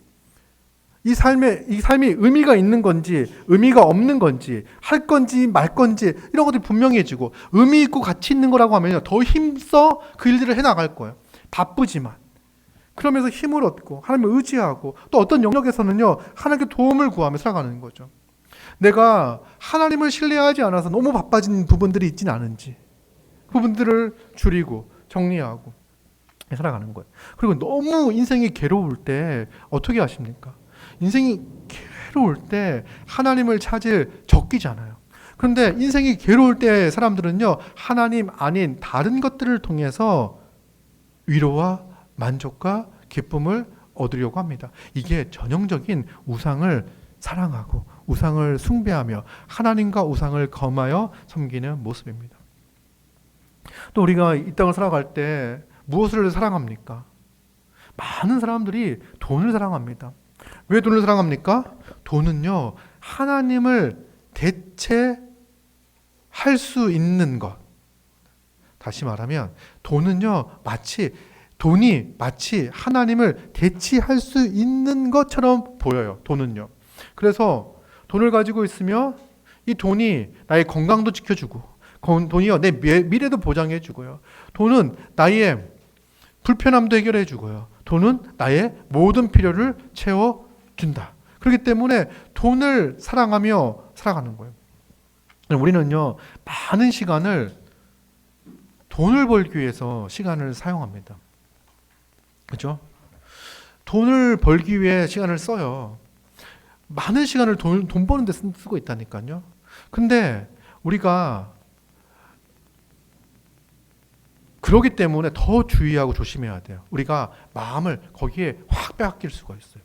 이 삶이 의미가 있는 건지 의미가 없는 건지, 할 건지 말 건지, 이런 것들이 분명해지고, 의미 있고 가치 있는 거라고 하면 더 힘써 그 일들을 해나갈 거예요. 바쁘지만 그러면서 힘을 얻고 하나님을 의지하고, 또 어떤 영역에서는요 하나님께 도움을 구하며 살아가는 거죠. 내가 하나님을 신뢰하지 않아서 너무 바빠진 부분들이 있지는 않은지, 그 부분들을 줄이고 정리하고 살아가는 거예요. 그리고 너무 인생이 괴로울 때 어떻게 하십니까? 인생이 괴로울 때 하나님을 찾을 적기잖아요. 그런데 인생이 괴로울 때 사람들은요 하나님 아닌 다른 것들을 통해서 위로와 만족과 기쁨을 얻으려고 합니다. 이게 전형적인 우상을 사랑하고 우상을 숭배하며 하나님과 우상을 겸하여 섬기는 모습입니다. 또 우리가 이 땅을 살아갈 때 무엇을 사랑합니까? 많은 사람들이 돈을 사랑합니다. 왜 돈을 사랑합니까? 돈은요 하나님을 대체할 수 있는 것. 다시 말하면 돈이 마치 하나님을 대체할 수 있는 것처럼 보여요. 돈은요. 그래서 돈을 가지고 있으며 이 돈이 나의 건강도 지켜주고, 돈이요 내 미래도 보장해주고요. 돈은 나의 불편함도 해결해주고요. 돈은 나의 모든 필요를 채워준다. 그렇기 때문에 돈을 사랑하며 살아가는 거예요. 우리는요 많은 시간을 돈을 벌기 위해서 시간을 사용합니다. 그렇죠? 돈을 벌기 위해 시간을 써요. 많은 시간을 돈 버는 데 쓰고 있다니까요. 근데 우리가 그러기 때문에 더 주의하고 조심해야 돼요. 우리가 마음을 거기에 확 빼앗길 수가 있어요.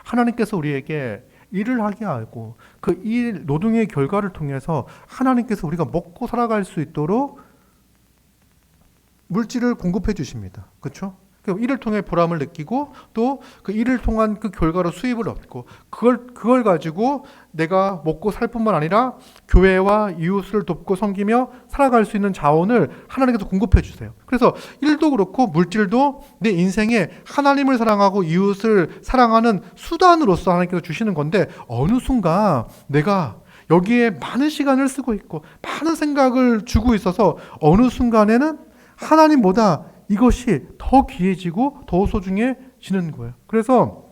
하나님께서 우리에게 일을 하게 하고 그 일 노동의 결과를 통해서 하나님께서 우리가 먹고 살아갈 수 있도록 물질을 공급해 주십니다. 그렇죠? 일을 통해 보람을 느끼고 또 그 일을 통한 그 결과로 수입을 얻고 그걸 가지고 내가 먹고 살 뿐만 아니라 교회와 이웃을 돕고 섬기며 살아갈 수 있는 자원을 하나님께서 공급해 주세요. 그래서 일도 그렇고 물질도 내 인생에 하나님을 사랑하고 이웃을 사랑하는 수단으로서 하나님께서 주시는 건데, 어느 순간 내가 여기에 많은 시간을 쓰고 있고 많은 생각을 주고 있어서 어느 순간에는 하나님보다 이것이 더 귀해지고 더 소중해지는 거예요. 그래서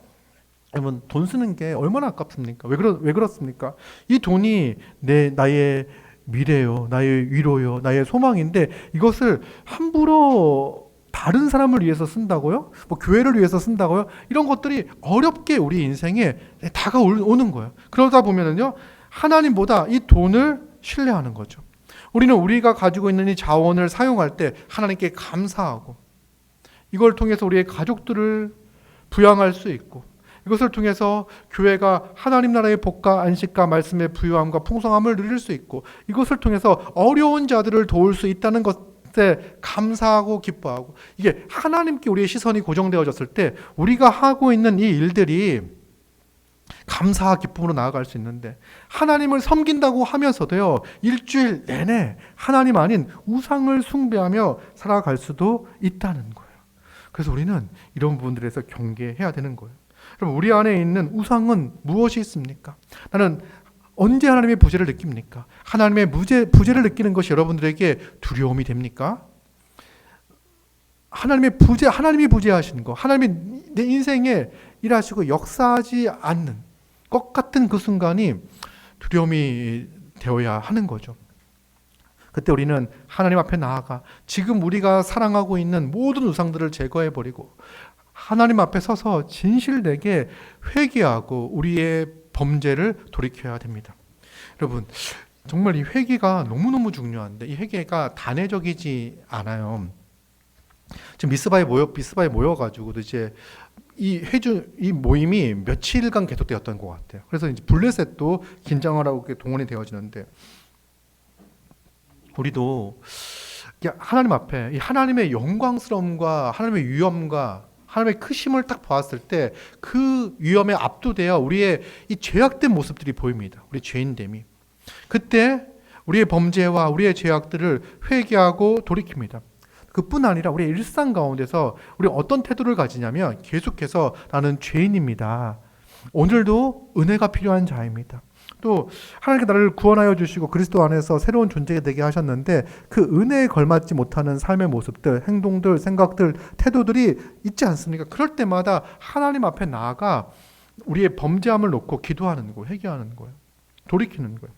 여러분, 돈 쓰는 게 얼마나 아깝습니까? 왜 그렇습니까? 이 돈이 나의 미래요, 나의 위로요, 나의 소망인데 이것을 함부로 다른 사람을 위해서 쓴다고요? 뭐 교회를 위해서 쓴다고요? 이런 것들이 어렵게 우리 인생에 다가오는 거예요. 그러다 보면은요, 하나님보다 이 돈을 신뢰하는 거죠. 우리는 우리가 가지고 있는 이 자원을 사용할 때 하나님께 감사하고, 이걸 통해서 우리의 가족들을 부양할 수 있고, 이것을 통해서 교회가 하나님 나라의 복과 안식과 말씀의 부유함과 풍성함을 누릴 수 있고, 이것을 통해서 어려운 자들을 도울 수 있다는 것에 감사하고 기뻐하고, 이게 하나님께 우리의 시선이 고정되어졌을 때 우리가 하고 있는 이 일들이 감사와 기쁨으로 나아갈 수 있는데, 하나님을 섬긴다고 하면서도요, 일주일 내내 하나님 아닌 우상을 숭배하며 살아갈 수도 있다는 거예요. 그래서 우리는 이런 부분들에서 경계해야 되는 거예요. 그럼 우리 안에 있는 우상은 무엇이 있습니까? 나는 언제 하나님의 부재를 느낍니까? 하나님의 부재를 느끼는 것이 여러분들에게 두려움이 됩니까? 하나님이 부재하시는 거, 하나님이 내 인생에 일하시고 역사하지 않는 것 같은 그 순간이 두려움이 되어야 하는 거죠. 그때 우리는 하나님 앞에 나아가 지금 우리가 사랑하고 있는 모든 우상들을 제거해버리고 하나님 앞에 서서 진실되게 회개하고 우리의 범죄를 돌이켜야 됩니다. 여러분, 정말 이 회개가 너무너무 중요한데, 이 회개가 단회적이지 않아요. 지금 미스바에 모여가지고도 이제 이 모임이 며칠간 계속되었던 것 같아요. 그래서 이제 블레셋도 긴장을 하고 동원이 되어지는데, 우리도 하나님 앞에 이 하나님의 영광스러움과 하나님의 위엄과 하나님의 크심을 딱 보았을 때 그 위엄에 압도되어 우리의 이 죄악된 모습들이 보입니다. 우리 죄인됨이. 그때 우리의 범죄와 우리의 죄악들을 회개하고 돌이킵니다. 그뿐 아니라 우리의 일상 가운데서 우리 어떤 태도를 가지냐면, 계속해서 나는 죄인입니다. 오늘도 은혜가 필요한 자입니다. 또 하나님께 나를 구원하여 주시고 그리스도 안에서 새로운 존재가 되게 하셨는데, 그 은혜에 걸맞지 못하는 삶의 모습들, 행동들, 생각들, 태도들이 있지 않습니까? 그럴 때마다 하나님 앞에 나아가 우리의 범죄함을 놓고 기도하는 거예요. 회개하는 거예요. 돌이키는 거예요.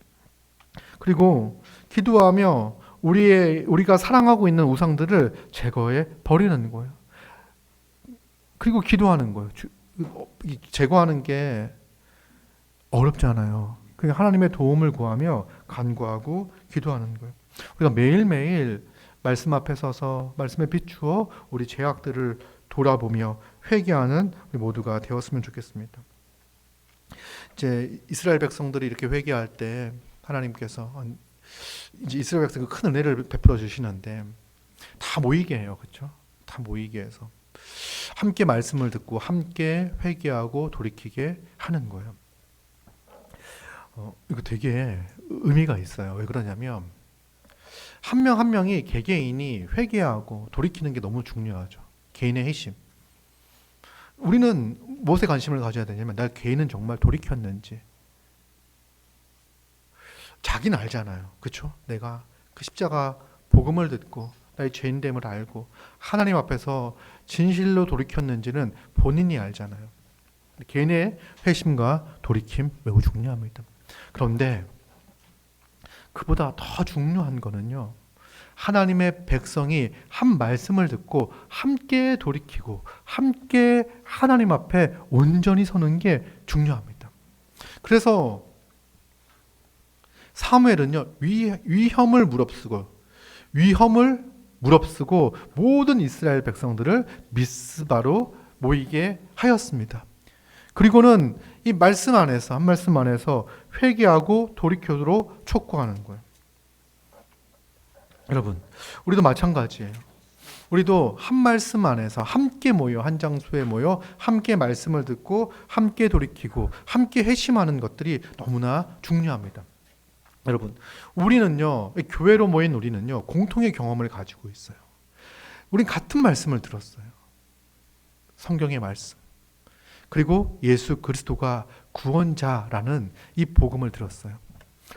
그리고 기도하며 우리가 사랑하고 있는 우상들을 제거해 버리는 거예요. 그리고 기도하는 거예요. 제거하는 게 어렵잖아요. 그냥 하나님의 도움을 구하며 간구하고 기도하는 거예요. 우리가 매일매일 말씀 앞에 서서 말씀에 비추어 우리 죄악들을 돌아보며 회개하는 우리 모두가 되었으면 좋겠습니다. 이제 이스라엘 백성들이 이렇게 회개할 때 하나님께서 이제 이스라엘 백성이 큰 은혜를 베풀어 주시는데, 다 모이게 해요. 그렇죠? 다 모이게 해서 함께 말씀을 듣고 함께 회개하고 돌이키게 하는 거예요. 이거 되게 의미가 있어요. 왜 그러냐면, 한 명 한 명이 개개인이 회개하고 돌이키는 게 너무 중요하죠. 개인의 회심. 우리는 무엇에 관심을 가져야 되냐면, 나 개인은 정말 돌이켰는지. 자기는 알잖아요. 그렇죠? 내가 그 십자가 복음을 듣고 나의 죄인됨을 알고 하나님 앞에서 진실로 돌이켰는지는 본인이 알잖아요. 개인의 회심과 돌이킴 매우 중요합니다. 그런데 그보다 더 중요한 거는요, 하나님의 백성이 한 말씀을 듣고 함께 돌이키고 함께 하나님 앞에 온전히 서는 게 중요합니다. 그래서 사무엘은요, 위험을 무릅쓰고 모든 이스라엘 백성들을 미스바로 모이게 하였습니다. 그리고는 이 말씀 안에서, 한 말씀 안에서 회개하고 돌이켜도록 촉구하는 거예요. 여러분, 우리도 마찬가지예요. 우리도 한 말씀 안에서 함께 모여, 한 장소에 모여 함께 말씀을 듣고 함께 돌이키고 함께 회심하는 것들이 너무나 중요합니다. 여러분, 우리는요, 교회로 모인 우리는요, 공통의 경험을 가지고 있어요. 우린 같은 말씀을 들었어요. 성경의 말씀. 그리고 예수 그리스도가 구원자라는 이 복음을 들었어요.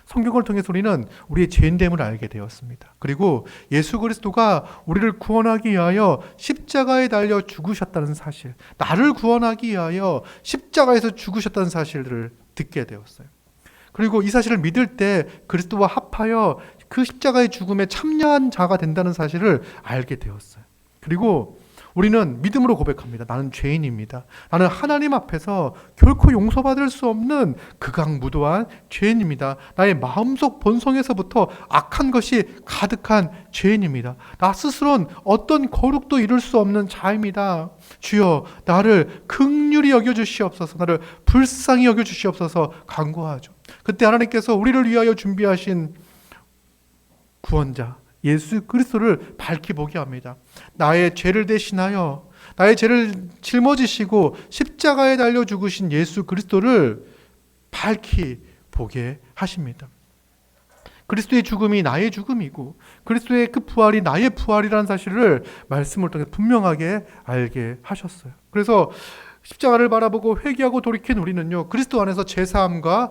성경을 통해서 우리는 우리의 죄인됨을 알게 되었습니다. 그리고 예수 그리스도가 우리를 구원하기 위하여 십자가에 달려 죽으셨다는 사실, 나를 구원하기 위하여 십자가에서 죽으셨다는 사실을 듣게 되었어요. 그리고 이 사실을 믿을 때 그리스도와 합하여 그 십자가의 죽음에 참여한 자가 된다는 사실을 알게 되었어요. 그리고 우리는 믿음으로 고백합니다. 나는 죄인입니다. 나는 하나님 앞에서 결코 용서받을 수 없는 극악무도한 죄인입니다. 나의 마음속 본성에서부터 악한 것이 가득한 죄인입니다. 나 스스로는 어떤 거룩도 이룰 수 없는 자입니다. 주여, 나를 긍휼히 여겨주시옵소서, 나를 불쌍히 여겨주시옵소서 간구하죠. 그때 하나님께서 우리를 위하여 준비하신 구원자 예수 그리스도를 밝히 보게 합니다. 나의 죄를 대신하여 나의 죄를 짊어지시고 십자가에 달려 죽으신 예수 그리스도를 밝히 보게 하십니다. 그리스도의 죽음이 나의 죽음이고 그리스도의 그 부활이 나의 부활이라는 사실을 말씀을 통해 분명하게 알게 하셨어요. 그래서 십자가를 바라보고 회개하고 돌이킨 우리는요, 그리스도 안에서 제사함과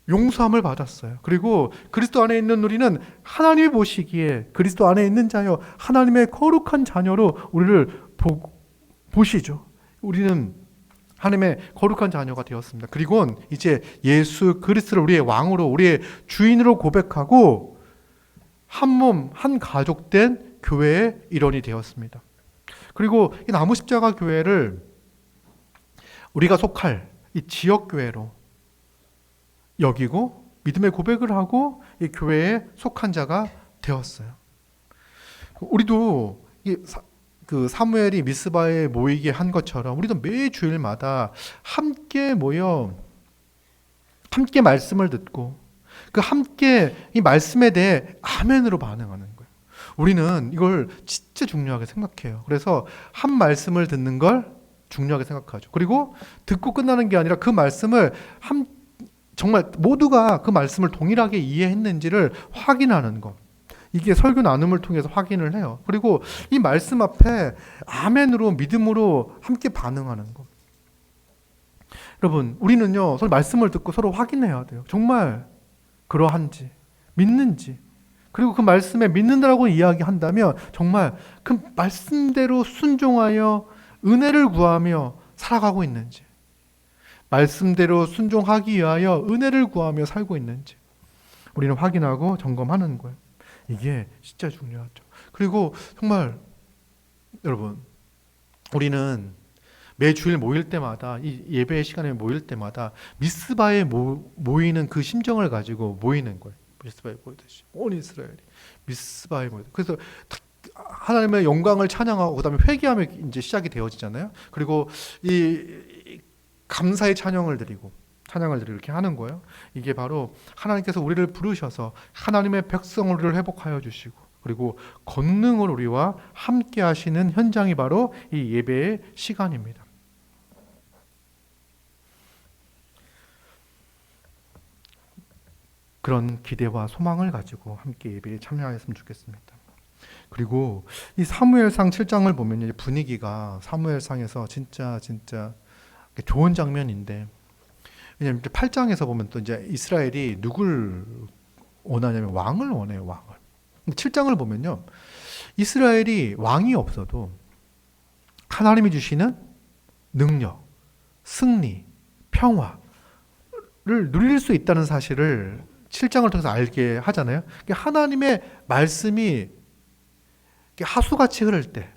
용서함을 받았어요. 그리고 그리스도 안에 있는 우리는 하나님이 보시기에 그리스도 안에 있는 자여 하나님의 거룩한 자녀로 우리를 보시죠. 우리는 하나님의 거룩한 자녀가 되었습니다. 그리고 이제 예수 그리스도를 우리의 왕으로, 우리의 주인으로 고백하고 한 몸, 한 가족 된 교회의 일원이 되었습니다. 그리고 이 나무 십자가 교회를 우리가 속할 이 지역 교회로 여기고 믿음의 고백을 하고 이 교회에 속한 자가 되었어요. 우리도 그 사무엘이 미스바에 모이게 한 것처럼 우리도 매 주일마다 함께 모여 함께 말씀을 듣고 그 함께 이 말씀에 대해 아멘으로 반응하는 거예요. 우리는 이걸 진짜 중요하게 생각해요. 그래서 한 말씀을 듣는 걸 중요하게 생각하죠. 그리고 듣고 끝나는 게 아니라 그 말씀을 정말 모두가 그 말씀을 동일하게 이해했는지를 확인하는 것. 이게 설교 나눔을 통해서 확인을 해요. 그리고 이 말씀 앞에 아멘으로 믿음으로 함께 반응하는 것. 여러분, 우리는요, 서로 말씀을 듣고 서로 확인해야 돼요. 정말 그러한지, 믿는지. 그리고 그 말씀에 믿는다라고 이야기한다면 정말 그 말씀대로 순종하여 은혜를 구하며 살아가고 있는지, 말씀대로 순종하기 위하여 은혜를 구하며 살고 있는지 우리는 확인하고 점검하는 거예요. 이게 진짜 중요하죠. 그리고 정말 여러분, 우리는 매 주일 모일 때마다, 이 예배의 시간에 모일 때마다 미스바에 모이는 그 심정을 가지고 모이는 거예요. 미스바에 모이듯이 온 이스라엘이 미스바에 모이듯이. 그래서 하나님의 영광을 찬양하고 그다음에 회개하며 이제 시작이 되어지잖아요. 그리고 이 감사의 찬양을 드리고 이렇게 하는 거예요. 이게 바로 하나님께서 우리를 부르셔서 하나님의 백성을 회복하여 주시고 그리고 권능을 우리와 함께 하시는 현장이 바로 이 예배의 시간입니다. 그런 기대와 소망을 가지고 함께 예배에 참여하였으면 좋겠습니다. 그리고 이 사무엘상 7장을 보면 분위기가 사무엘상에서 진짜 좋은 장면인데, 왜냐하면 8장에서 보면 또 이제 이스라엘이 누굴 원하냐면 왕을 원해요. 왕을. 7장을 보면요, 이스라엘이 왕이 없어도 하나님이 주시는 능력, 승리, 평화를 누릴 수 있다는 사실을 7장을 통해서 알게 하잖아요. 하나님의 말씀이 하수같이 흐를 때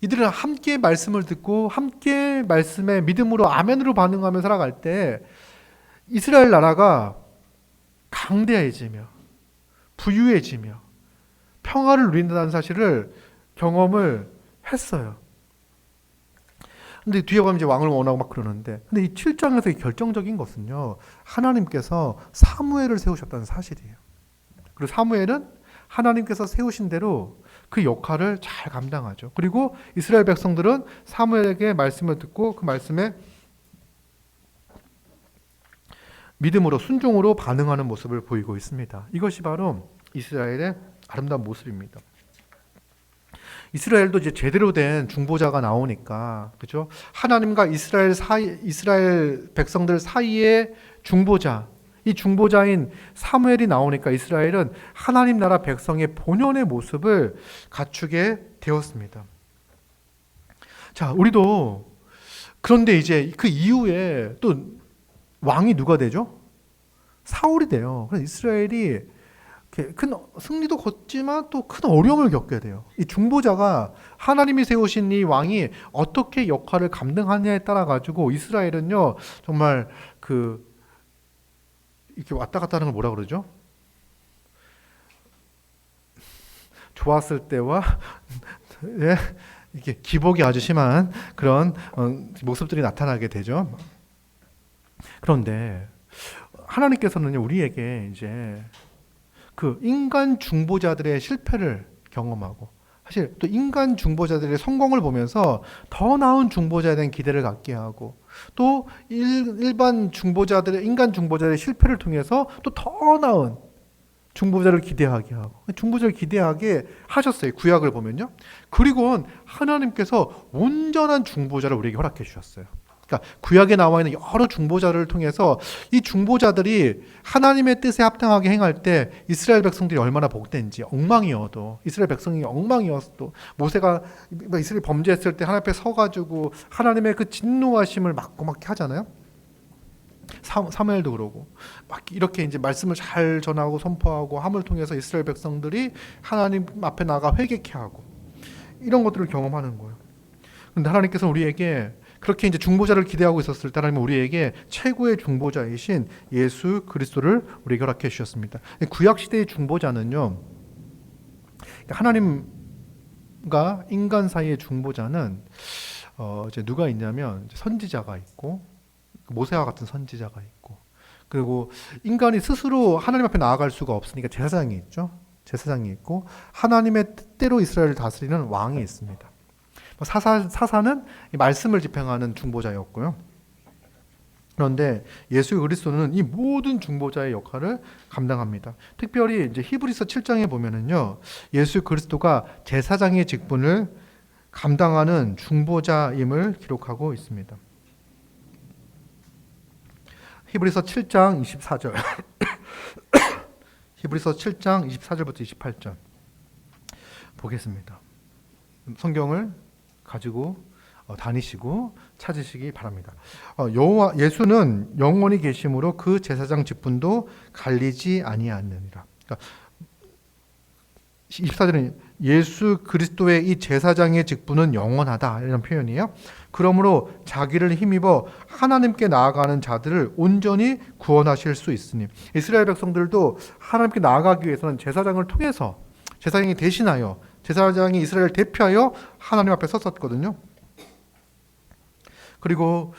이들은 함께 말씀을 듣고 함께 말씀에 믿음으로 아멘으로 반응하며 살아갈 때 이스라엘 나라가 강대해지며 부유해지며 평화를 누린다는 사실을 경험을 했어요. 근데 뒤에 가면 이제 왕을 원하고 막 그러는데, 근데 이 7장에서 결정적인 것은요, 하나님께서 사무엘을 세우셨다는 사실이에요. 그리고 사무엘은 하나님께서 세우신 대로 그 역할을 잘 감당하죠. 그리고 이스라엘 백성들은 사무엘에게 말씀을 듣고 그 말씀에 믿음으로 순종으로 반응하는 모습을 보이고 있습니다. 이것이 바로 이스라엘의 아름다운 모습입니다. 이스라엘도 이제 제대로 된 중보자가 나오니까, 그죠? 하나님과 이스라엘 백성들 사이의 중보자, 이 중보자인 사무엘이 나오니까 이스라엘은 하나님 나라 백성의 본연의 모습을 갖추게 되었습니다. 자, 우리도 그런데 이제 그 이후에 또 왕이 누가 되죠? 사울이 돼요. 그래서 이스라엘이 이렇게 큰 승리도 거지만 또 큰 어려움을 겪게 돼요. 이 중보자가 하나님이 세우신 이 왕이 어떻게 역할을 감당하느냐에 따라 가지고 이스라엘은요 정말 그 이렇게 왔다 갔다 하는 걸 뭐라 그러죠? 좋았을 때와 예, 이렇게 기복이 아주 심한 그런 모습들이 나타나게 되죠. 그런데 하나님께서는 우리에게 이제 그 인간 중보자들의 실패를 경험하고 사실 또 인간 중보자들의 성공을 보면서 더 나은 중보자에 대한 기대를 갖게 하고 또 일반 중보자들의 인간 중보자들의 실패를 통해서 또 더 나은 중보자를 기대하게 하고 중보자를 기대하게 하셨어요. 구약을 보면요. 그리고 하나님께서 온전한 중보자를 우리에게 허락해 주셨어요. 그러니까 구약에 나와 있는 여러 중보자를 통해서 이 중보자들이 하나님의 뜻에 합당하게 행할 때 이스라엘 백성들이 얼마나 복된지 엉망이어도 이스라엘 백성이 엉망이었어도 모세가 이스라엘 범죄했을 때 하나님 앞에 서가지고 하나님의 그 진노하심을 막고 막 하잖아요. 사무엘도 그러고 막 이렇게 이제 말씀을 잘 전하고 선포하고 함을 통해서 이스라엘 백성들이 하나님 앞에 나가 회개케 하고 이런 것들을 경험하는 거예요. 그런데 하나님께서 우리에게 그렇게 이제 중보자를 기대하고 있었을 때 하나님은 우리에게 최고의 중보자이신 예수 그리스도를 우리에게 허락해 주셨습니다. 구약 시대의 중보자는요, 하나님과 인간 사이의 중보자는 이제 누가 있냐면 선지자가 있고 모세와 같은 선지자가 있고 그리고 인간이 스스로 하나님 앞에 나아갈 수가 없으니까 제사장이 있죠. 제사장이 있고 하나님의 뜻대로 이스라엘을 다스리는 왕이 있습니다. 사사는 말씀을 집행하는 중보자였고요. 그런데 예수 그리스도는 이 모든 중보자의 역할을 감당합니다. 특별히 이제 히브리서 7장에 보면은요, 예수 그리스도가 제사장의 직분을 감당하는 중보자임을 기록하고 있습니다. 히브리서 7장 24절. 히브리서 7장 24절부터 28절 보겠습니다. 성경을 가지고 다니시고 찾으시기 바랍니다. 예수는 영원히 계심으로 그 제사장 직분도 갈리지 아니하느니라. 그러니까 24절은 예수 그리스도의 이 제사장의 직분은 영원하다 이런 표현이에요. 그러므로 자기를 힘입어 하나님께 나아가는 자들을 온전히 구원하실 수 있으니 이스라엘 백성들도 하나님께 나아가기 위해서는 제사장을 통해서 제사장이 대신하여 제사장이 이스라엘을 대표하여 하나님 앞에 섰었거든요. 그리고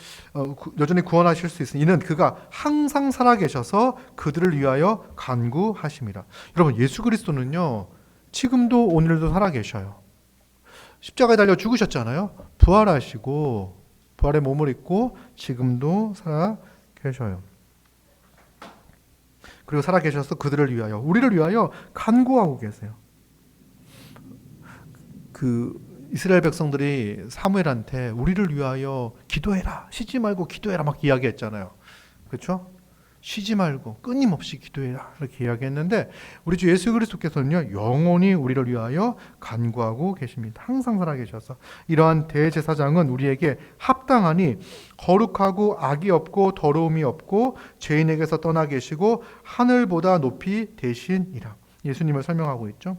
여전히 구원하실 수 있으니 이는 그가 항상 살아계셔서 그들을 위하여 간구하심이라. 여러분 예수 그리스도는요 지금도 오늘도 살아계셔요. 십자가에 달려 죽으셨잖아요. 부활하시고 부활의 몸을 입고 지금도 살아계셔요. 그리고 살아계셔서 그들을 위하여 우리를 위하여 간구하고 계세요. 그 이스라엘 백성들이 사무엘한테 우리를 위하여 기도해라, 쉬지 말고 기도해라 막 이야기했잖아요. 그렇죠? 쉬지 말고 끊임없이 기도해라 이렇게 이야기했는데 우리 주 예수 그리스도께서는요 영원히 우리를 위하여 간구하고 계십니다. 항상 살아계셔서 이러한 대제사장은 우리에게 합당하니 거룩하고 악이 없고 더러움이 없고 죄인에게서 떠나 계시고 하늘보다 높이 되시니라. 예수님을 설명하고 있죠.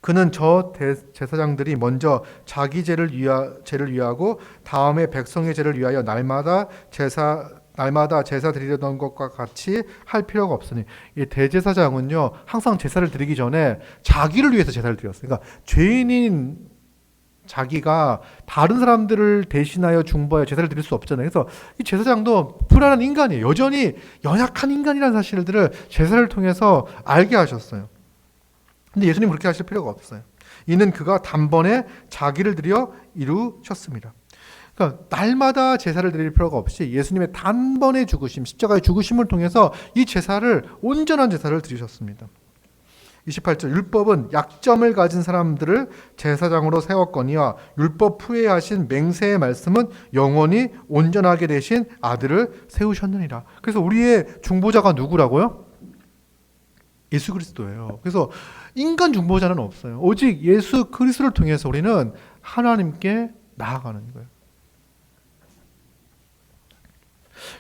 그는 저 제사장들이 먼저 자기 죄를 위하고 다음에 백성의 죄를 위하여 날마다 제사 드리려던 것과 같이 할 필요가 없으니 이 대제사장은요 항상 제사를 드리기 전에 자기를 위해서 제사를 드렸어요. 그러니까 죄인인 자기가 다른 사람들을 대신하여 중보하여 제사를 드릴 수 없잖아요. 그래서 이 제사장도 불안한 인간이에요. 여전히 연약한 인간이라는 사실들을 제사를 통해서 알게 하셨어요. 근데 예수님 그렇게 하실 필요가 없어요. 이는 그가 단번에 자기를 드려 이루셨습니다. 그러니까 날마다 제사를 드릴 필요가 없이 예수님의 단번에 죽으심, 십자가의 죽으심을 통해서 이 제사를 온전한 제사를 드리셨습니다. 28절 율법은 약점을 가진 사람들을 제사장으로 세웠거니와 율법 후에 하신 맹세의 말씀은 영원히 온전하게 되신 아들을 세우셨느니라. 그래서 우리의 중보자가 누구라고요? 예수 그리스도예요. 그래서 인간 중보자는 없어요. 오직 예수 그리스도를 통해서 우리는 하나님께 나아가는 거예요.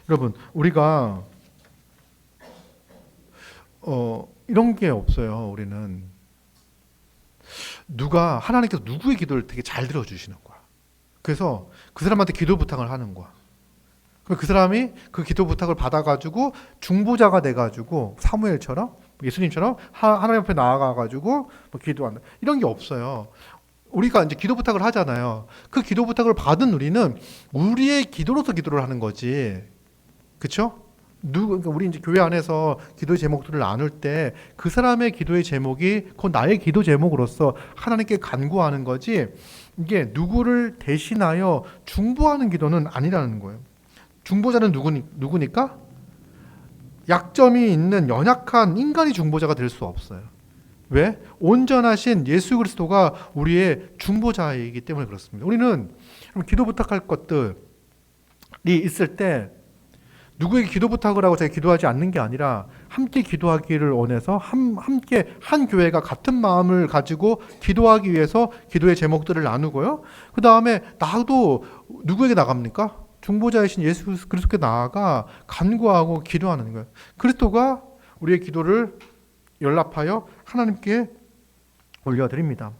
여러분, 우리가 이런 게 없어요. 우리는 하나님께서 누구의 기도를 되게 잘 들어주시는 거야. 그래서 그 사람한테 기도 부탁을 하는 거야. 그 사람이 그 기도 부탁을 받아가지고 중보자가 돼가지고 사무엘처럼 예수님처럼 하나님 앞에 나아가가지고 뭐 기도한다. 이런 게 없어요. 우리가 이제 기도 부탁을 하잖아요. 그 기도 부탁을 받은 우리는 우리의 기도로서 기도를 하는 거지. 그렇죠? 그러니까 우리 이제 교회 안에서 기도의 제목들을 나눌 때 그 사람의 기도의 제목이 그 나의 기도 제목으로서 하나님께 간구하는 거지, 이게 누구를 대신하여 중보하는 기도는 아니라는 거예요. 중보자는 누구니까? 약점이 있는 연약한 인간이 중보자가 될 수 없어요. 왜? 온전하신 예수 그리스도가 우리의 중보자이기 때문에 그렇습니다. 우리는 기도 부탁할 것들이 있을 때 누구에게 기도 부탁을 하고 제가 기도하지 않는 게 아니라 함께 기도하기를 원해서 함께 한 교회가 같은 마음을 가지고 기도하기 위해서 기도의 제목들을 나누고요. 그 다음에 나도 누구에게 나갑니까? 중보자이신 예수 그리스도께 나아가 간구하고 기도하는 거예요. 그리스도가 우리의 기도를 연락하여 하나님께 올려드립니다.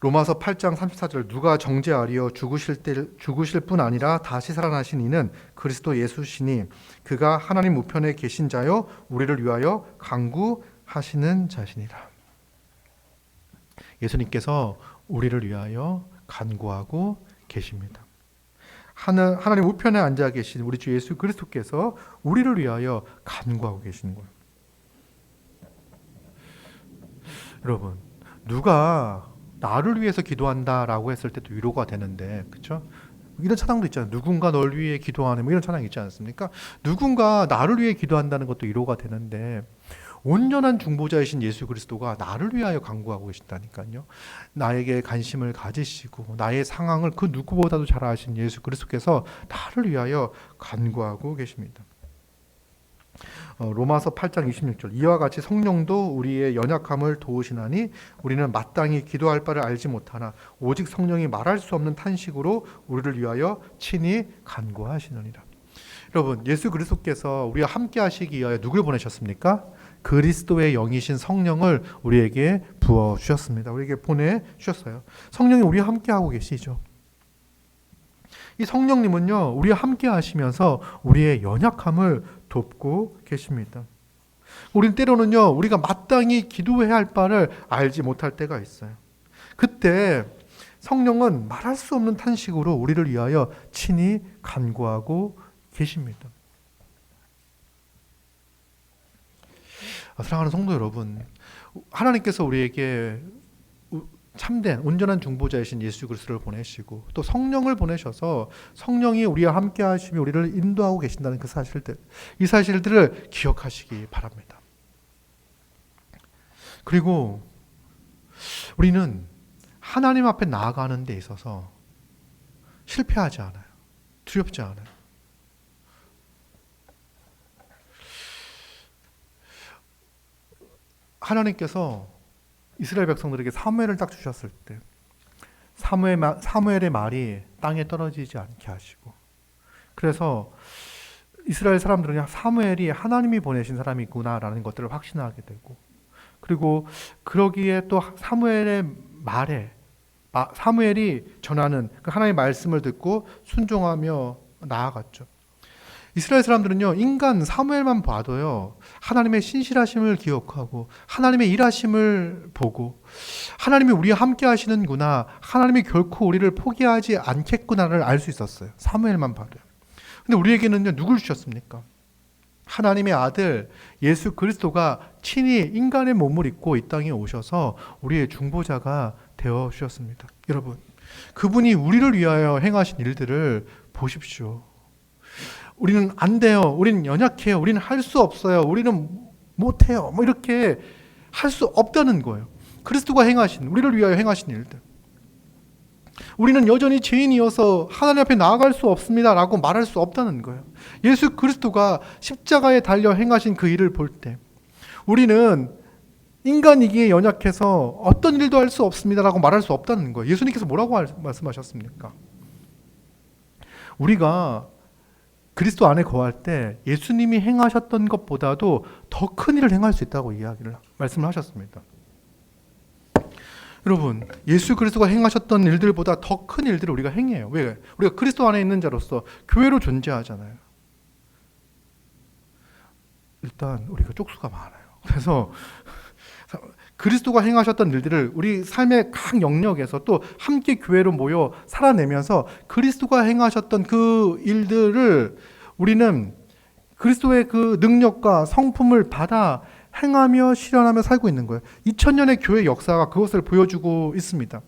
로마서 8장 34절, 누가 정죄하리요? 죽으실 뿐 아니라 다시 살아나신 이는 그리스도 예수시니 그가 하나님 우편에 계신 자요 우리를 위하여 간구하시는 자시니라. 예수님께서 우리를 위하여 간구하고 계십니다. 하나님 우편에 앉아 계신 우리 주 예수 그리스도께서 우리를 위하여 간구하고 계시는 거예요. 여러분, 누가 나를 위해서 기도한다라고 했을 때도 위로가 되는데, 그렇죠? 이런 찬양도 있잖아요. 누군가 널 위해 기도하네, 뭐 이런 찬양이 있지 않습니까? 누군가 나를 위해 기도한다는 것도 위로가 되는데, 온전한 중보자이신 예수 그리스도가 나를 위하여 간구하고 계신다니까요. 나에게 관심을 가지시고 나의 상황을 그 누구보다도 잘 아신 예수 그리스도께서 나를 위하여 간구하고 계십니다. 로마서 8장 26절, 이와 같이 성령도 우리의 연약함을 도우시나니 우리는 마땅히 기도할 바를 알지 못하나 오직 성령이 말할 수 없는 탄식으로 우리를 위하여 친히 간구하시느니라. 여러분, 예수 그리스도께서 우리와 함께 하시기 위하여 누굴 보내셨습니까? 그리스도의 영이신 성령을 우리에게 부어주셨습니다. 우리에게 보내주셨어요. 성령이 우리와 함께 하고 계시죠. 이 성령님은요, 우리와 함께 하시면서 우리의 연약함을 돕고 계십니다. 우리는 때로는요, 우리가 마땅히 기도해야 할 바를 알지 못할 때가 있어요. 그때 성령은 말할 수 없는 탄식으로 우리를 위하여 친히 간구하고 계십니다. 사랑하는 성도 여러분, 하나님께서 우리에게 참된 온전한 중보자이신 예수 그리스도를 보내시고 또 성령을 보내셔서 성령이 우리와 함께 하시며 우리를 인도하고 계신다는 그 사실들, 이 사실들을 기억하시기 바랍니다. 그리고 우리는 하나님 앞에 나아가는 데 있어서 실패하지 않아요. 두렵지 않아요. 하나님께서 이스라엘 백성들에게 사무엘을 딱 주셨을 때 사무엘의 말이 땅에 떨어지지 않게 하시고, 그래서 이스라엘 사람들은 사무엘이 하나님이 보내신 사람이구나라는 것들을 확신하게 되고, 그리고 그러기에 또 사무엘의 말에 사무엘이 전하는 그 하나님의 말씀을 듣고 순종하며 나아갔죠. 이스라엘 사람들은요, 인간 사무엘만 봐도요, 하나님의 신실하심을 기억하고 하나님의 일하심을 보고 하나님이 우리와 함께 하시는구나, 하나님이 결코 우리를 포기하지 않겠구나를 알 수 있었어요. 사무엘만 봐도요. 근데 우리에게는요, 누굴 주셨습니까? 하나님의 아들 예수 그리스도가 친히 인간의 몸을 입고 이 땅에 오셔서 우리의 중보자가 되어 주셨습니다. 여러분, 그분이 우리를 위하여 행하신 일들을 보십시오. 우리는 안 돼요. 우리는 연약해요. 우리는 할 수 없어요. 우리는 못해요. 뭐 이렇게 할 수 없다는 거예요. 그리스도가 행하신, 우리를 위하여 행하신 일들. 우리는 여전히 죄인이어서 하나님 앞에 나아갈 수 없습니다라고 말할 수 없다는 거예요. 예수 그리스도가 십자가에 달려 행하신 그 일을 볼 때 우리는 인간이기에 연약해서 어떤 일도 할 수 없습니다라고 말할 수 없다는 거예요. 예수님께서 뭐라고 말씀하셨습니까? 우리가 그리스도 안에 거할 때 예수님이 행하셨던 것보다도 더 큰 일을 행할 수 있다고 말씀을 하셨습니다. 여러분, 예수 그리스도가 행하셨던 일들보다 더 큰 일들을 우리가 행해요. 왜? 우리가 그리스도 안에 있는 자로서 교회로 존재하잖아요. 일단 우리가 쪽수가 많아요. 그래서 그리스도가 행하셨던 일들을 우리 삶의 각 영역에서 또 함께 교회로 모여 살아내면서 그리스도가 행하셨던 그 일들을 우리는 그리스도의 그 능력과 성품을 받아 행하며 실현하며 살고 있는 거예요. 2000년의 교회 역사가 그것을 보여주고 있습니다.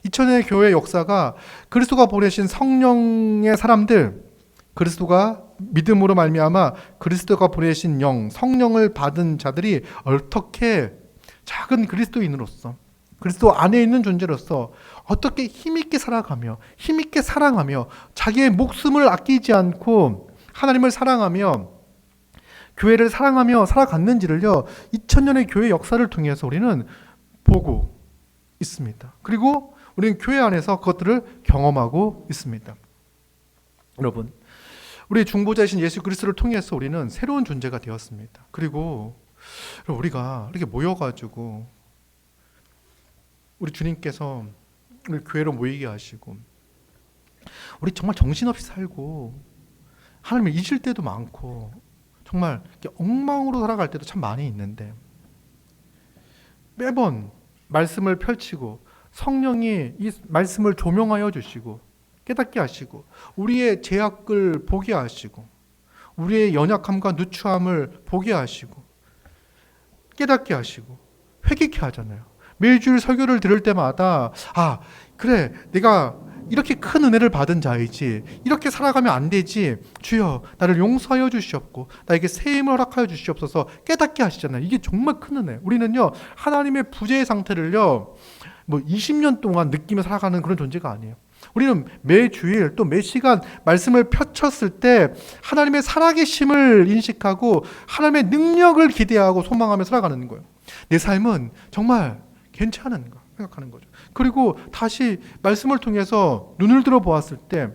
2000년의 교회 역사가 그리스도가 보내신 성령의 사람들, 그리스도가 믿음으로 말미암아 그리스도가 보내신 영, 성령을 받은 자들이 어떻게 작은 그리스도인으로서 그리스도 안에 있는 존재로서 어떻게 힘있게 살아가며 힘있게 사랑하며 자기의 목숨을 아끼지 않고 하나님을 사랑하며 교회를 사랑하며 살아갔는지를요 2000년의 교회 역사를 통해서 우리는 보고 있습니다. 그리고 우리는 교회 안에서 그것들을 경험하고 있습니다. 여러분, 우리 중보자이신 예수 그리스도를 통해서 우리는 새로운 존재가 되었습니다. 그리고 우리가 이렇게 모여가지고 우리 주님께서 우리 교회로 모이게 하시고 우리 정말 정신없이 살고 하나님을 잊을 때도 많고 정말 엉망으로 살아갈 때도 참 많이 있는데 매번 말씀을 펼치고 성령이 이 말씀을 조명하여 주시고 깨닫게 하시고 우리의 죄악을 보게 하시고 우리의 연약함과 누추함을 보게 하시고 깨닫게 하시고 회개케 하잖아요. 매주일 설교를 들을 때마다 그래 내가 이렇게 큰 은혜를 받은 자이지 이렇게 살아가면 안 되지 주여 나를 용서하여 주시옵고 나에게 새 힘을 허락하여 주시옵소서 깨닫게 하시잖아요. 이게 정말 큰 은혜. 우리는요 하나님의 부재의 상태를요 20년 동안 느끼며 살아가는 그런 존재가 아니에요. 우리는 매주일 또 매 시간 말씀을 펼쳤을 때 하나님의 살아계심을 인식하고 하나님의 능력을 기대하고 소망하며 살아가는 거예요. 내 삶은 정말 괜찮은가 생각하는 거죠. 그리고 다시 말씀을 통해서 눈을 들어 보았을 때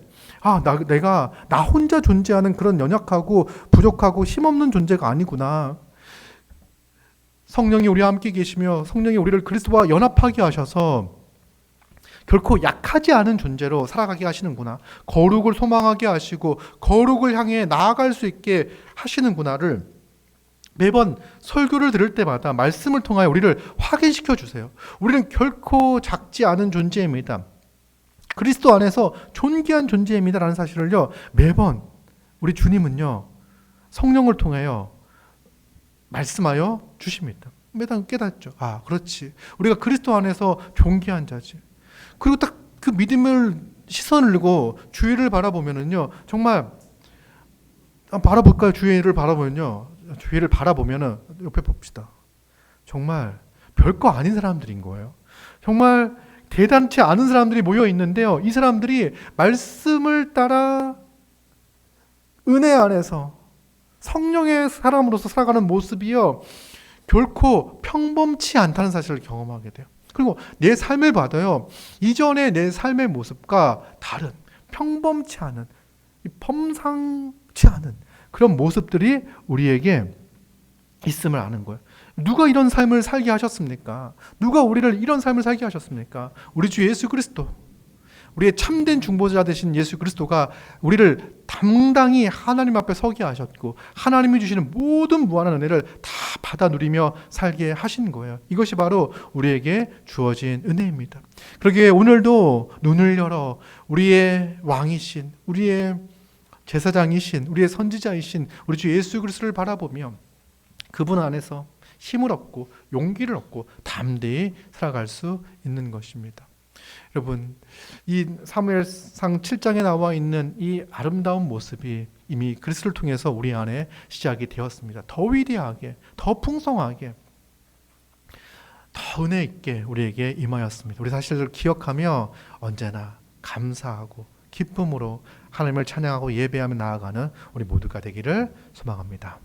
내가 나 혼자 존재하는 그런 연약하고 부족하고 힘없는 존재가 아니구나. 성령이 우리와 함께 계시며 성령이 우리를 그리스도와 연합하게 하셔서 결코 약하지 않은 존재로 살아가게 하시는구나. 거룩을 소망하게 하시고 거룩을 향해 나아갈 수 있게 하시는구나를 매번 설교를 들을 때마다 말씀을 통하여 우리를 확인시켜 주세요. 우리는 결코 작지 않은 존재입니다. 그리스도 안에서 존귀한 존재입니다라는 사실을요 매번 우리 주님은요 성령을 통하여 말씀하여 주십니다. 매번 깨닫죠. 그렇지. 우리가 그리스도 안에서 존귀한 자지. 그리고 딱 그 믿음을 시선을 들고 주위를 바라보면은요 정말 바라볼까요? 주위를 바라보면요 주위를 바라보면은 옆에 봅시다. 정말 별거 아닌 사람들인 거예요. 정말 대단치 않은 사람들이 모여 있는데요. 이 사람들이 말씀을 따라 은혜 안에서 성령의 사람으로서 살아가는 모습이요 결코 평범치 않다는 사실을 경험하게 돼요. 그리고 내 삶을 봐도요 이전의 내 삶의 모습과 다른 평범치 않은 범상치 않은 그런 모습들이 우리에게 있음을 아는 거예요. 누가 이런 삶을 살게 하셨습니까? 누가 우리를 이런 삶을 살게 하셨습니까? 우리 주 예수 그리스도, 우리의 참된 중보자 되신 예수 그리스도가 우리를 당당히 하나님 앞에 서게 하셨고 하나님이 주시는 모든 무한한 은혜를 다 받아 누리며 살게 하신 거예요. 이것이 바로 우리에게 주어진 은혜입니다. 그러기에 오늘도 눈을 열어 우리의 왕이신, 우리의 제사장이신, 우리의 선지자이신 우리 주 예수 그리스도를 바라보며 그분 안에서 힘을 얻고 용기를 얻고 담대히 살아갈 수 있는 것입니다. 여러분, 이 사무엘상 7장에 나와 있는 이 아름다운 모습이 이미 그리스도를 통해서 우리 안에 시작이 되었습니다. 더 위대하게, 더 풍성하게, 더 은혜 있게 우리에게 임하였습니다. 우리 사실을 기억하며 언제나 감사하고 기쁨으로 하나님을 찬양하고 예배하며 나아가는 우리 모두가 되기를 소망합니다.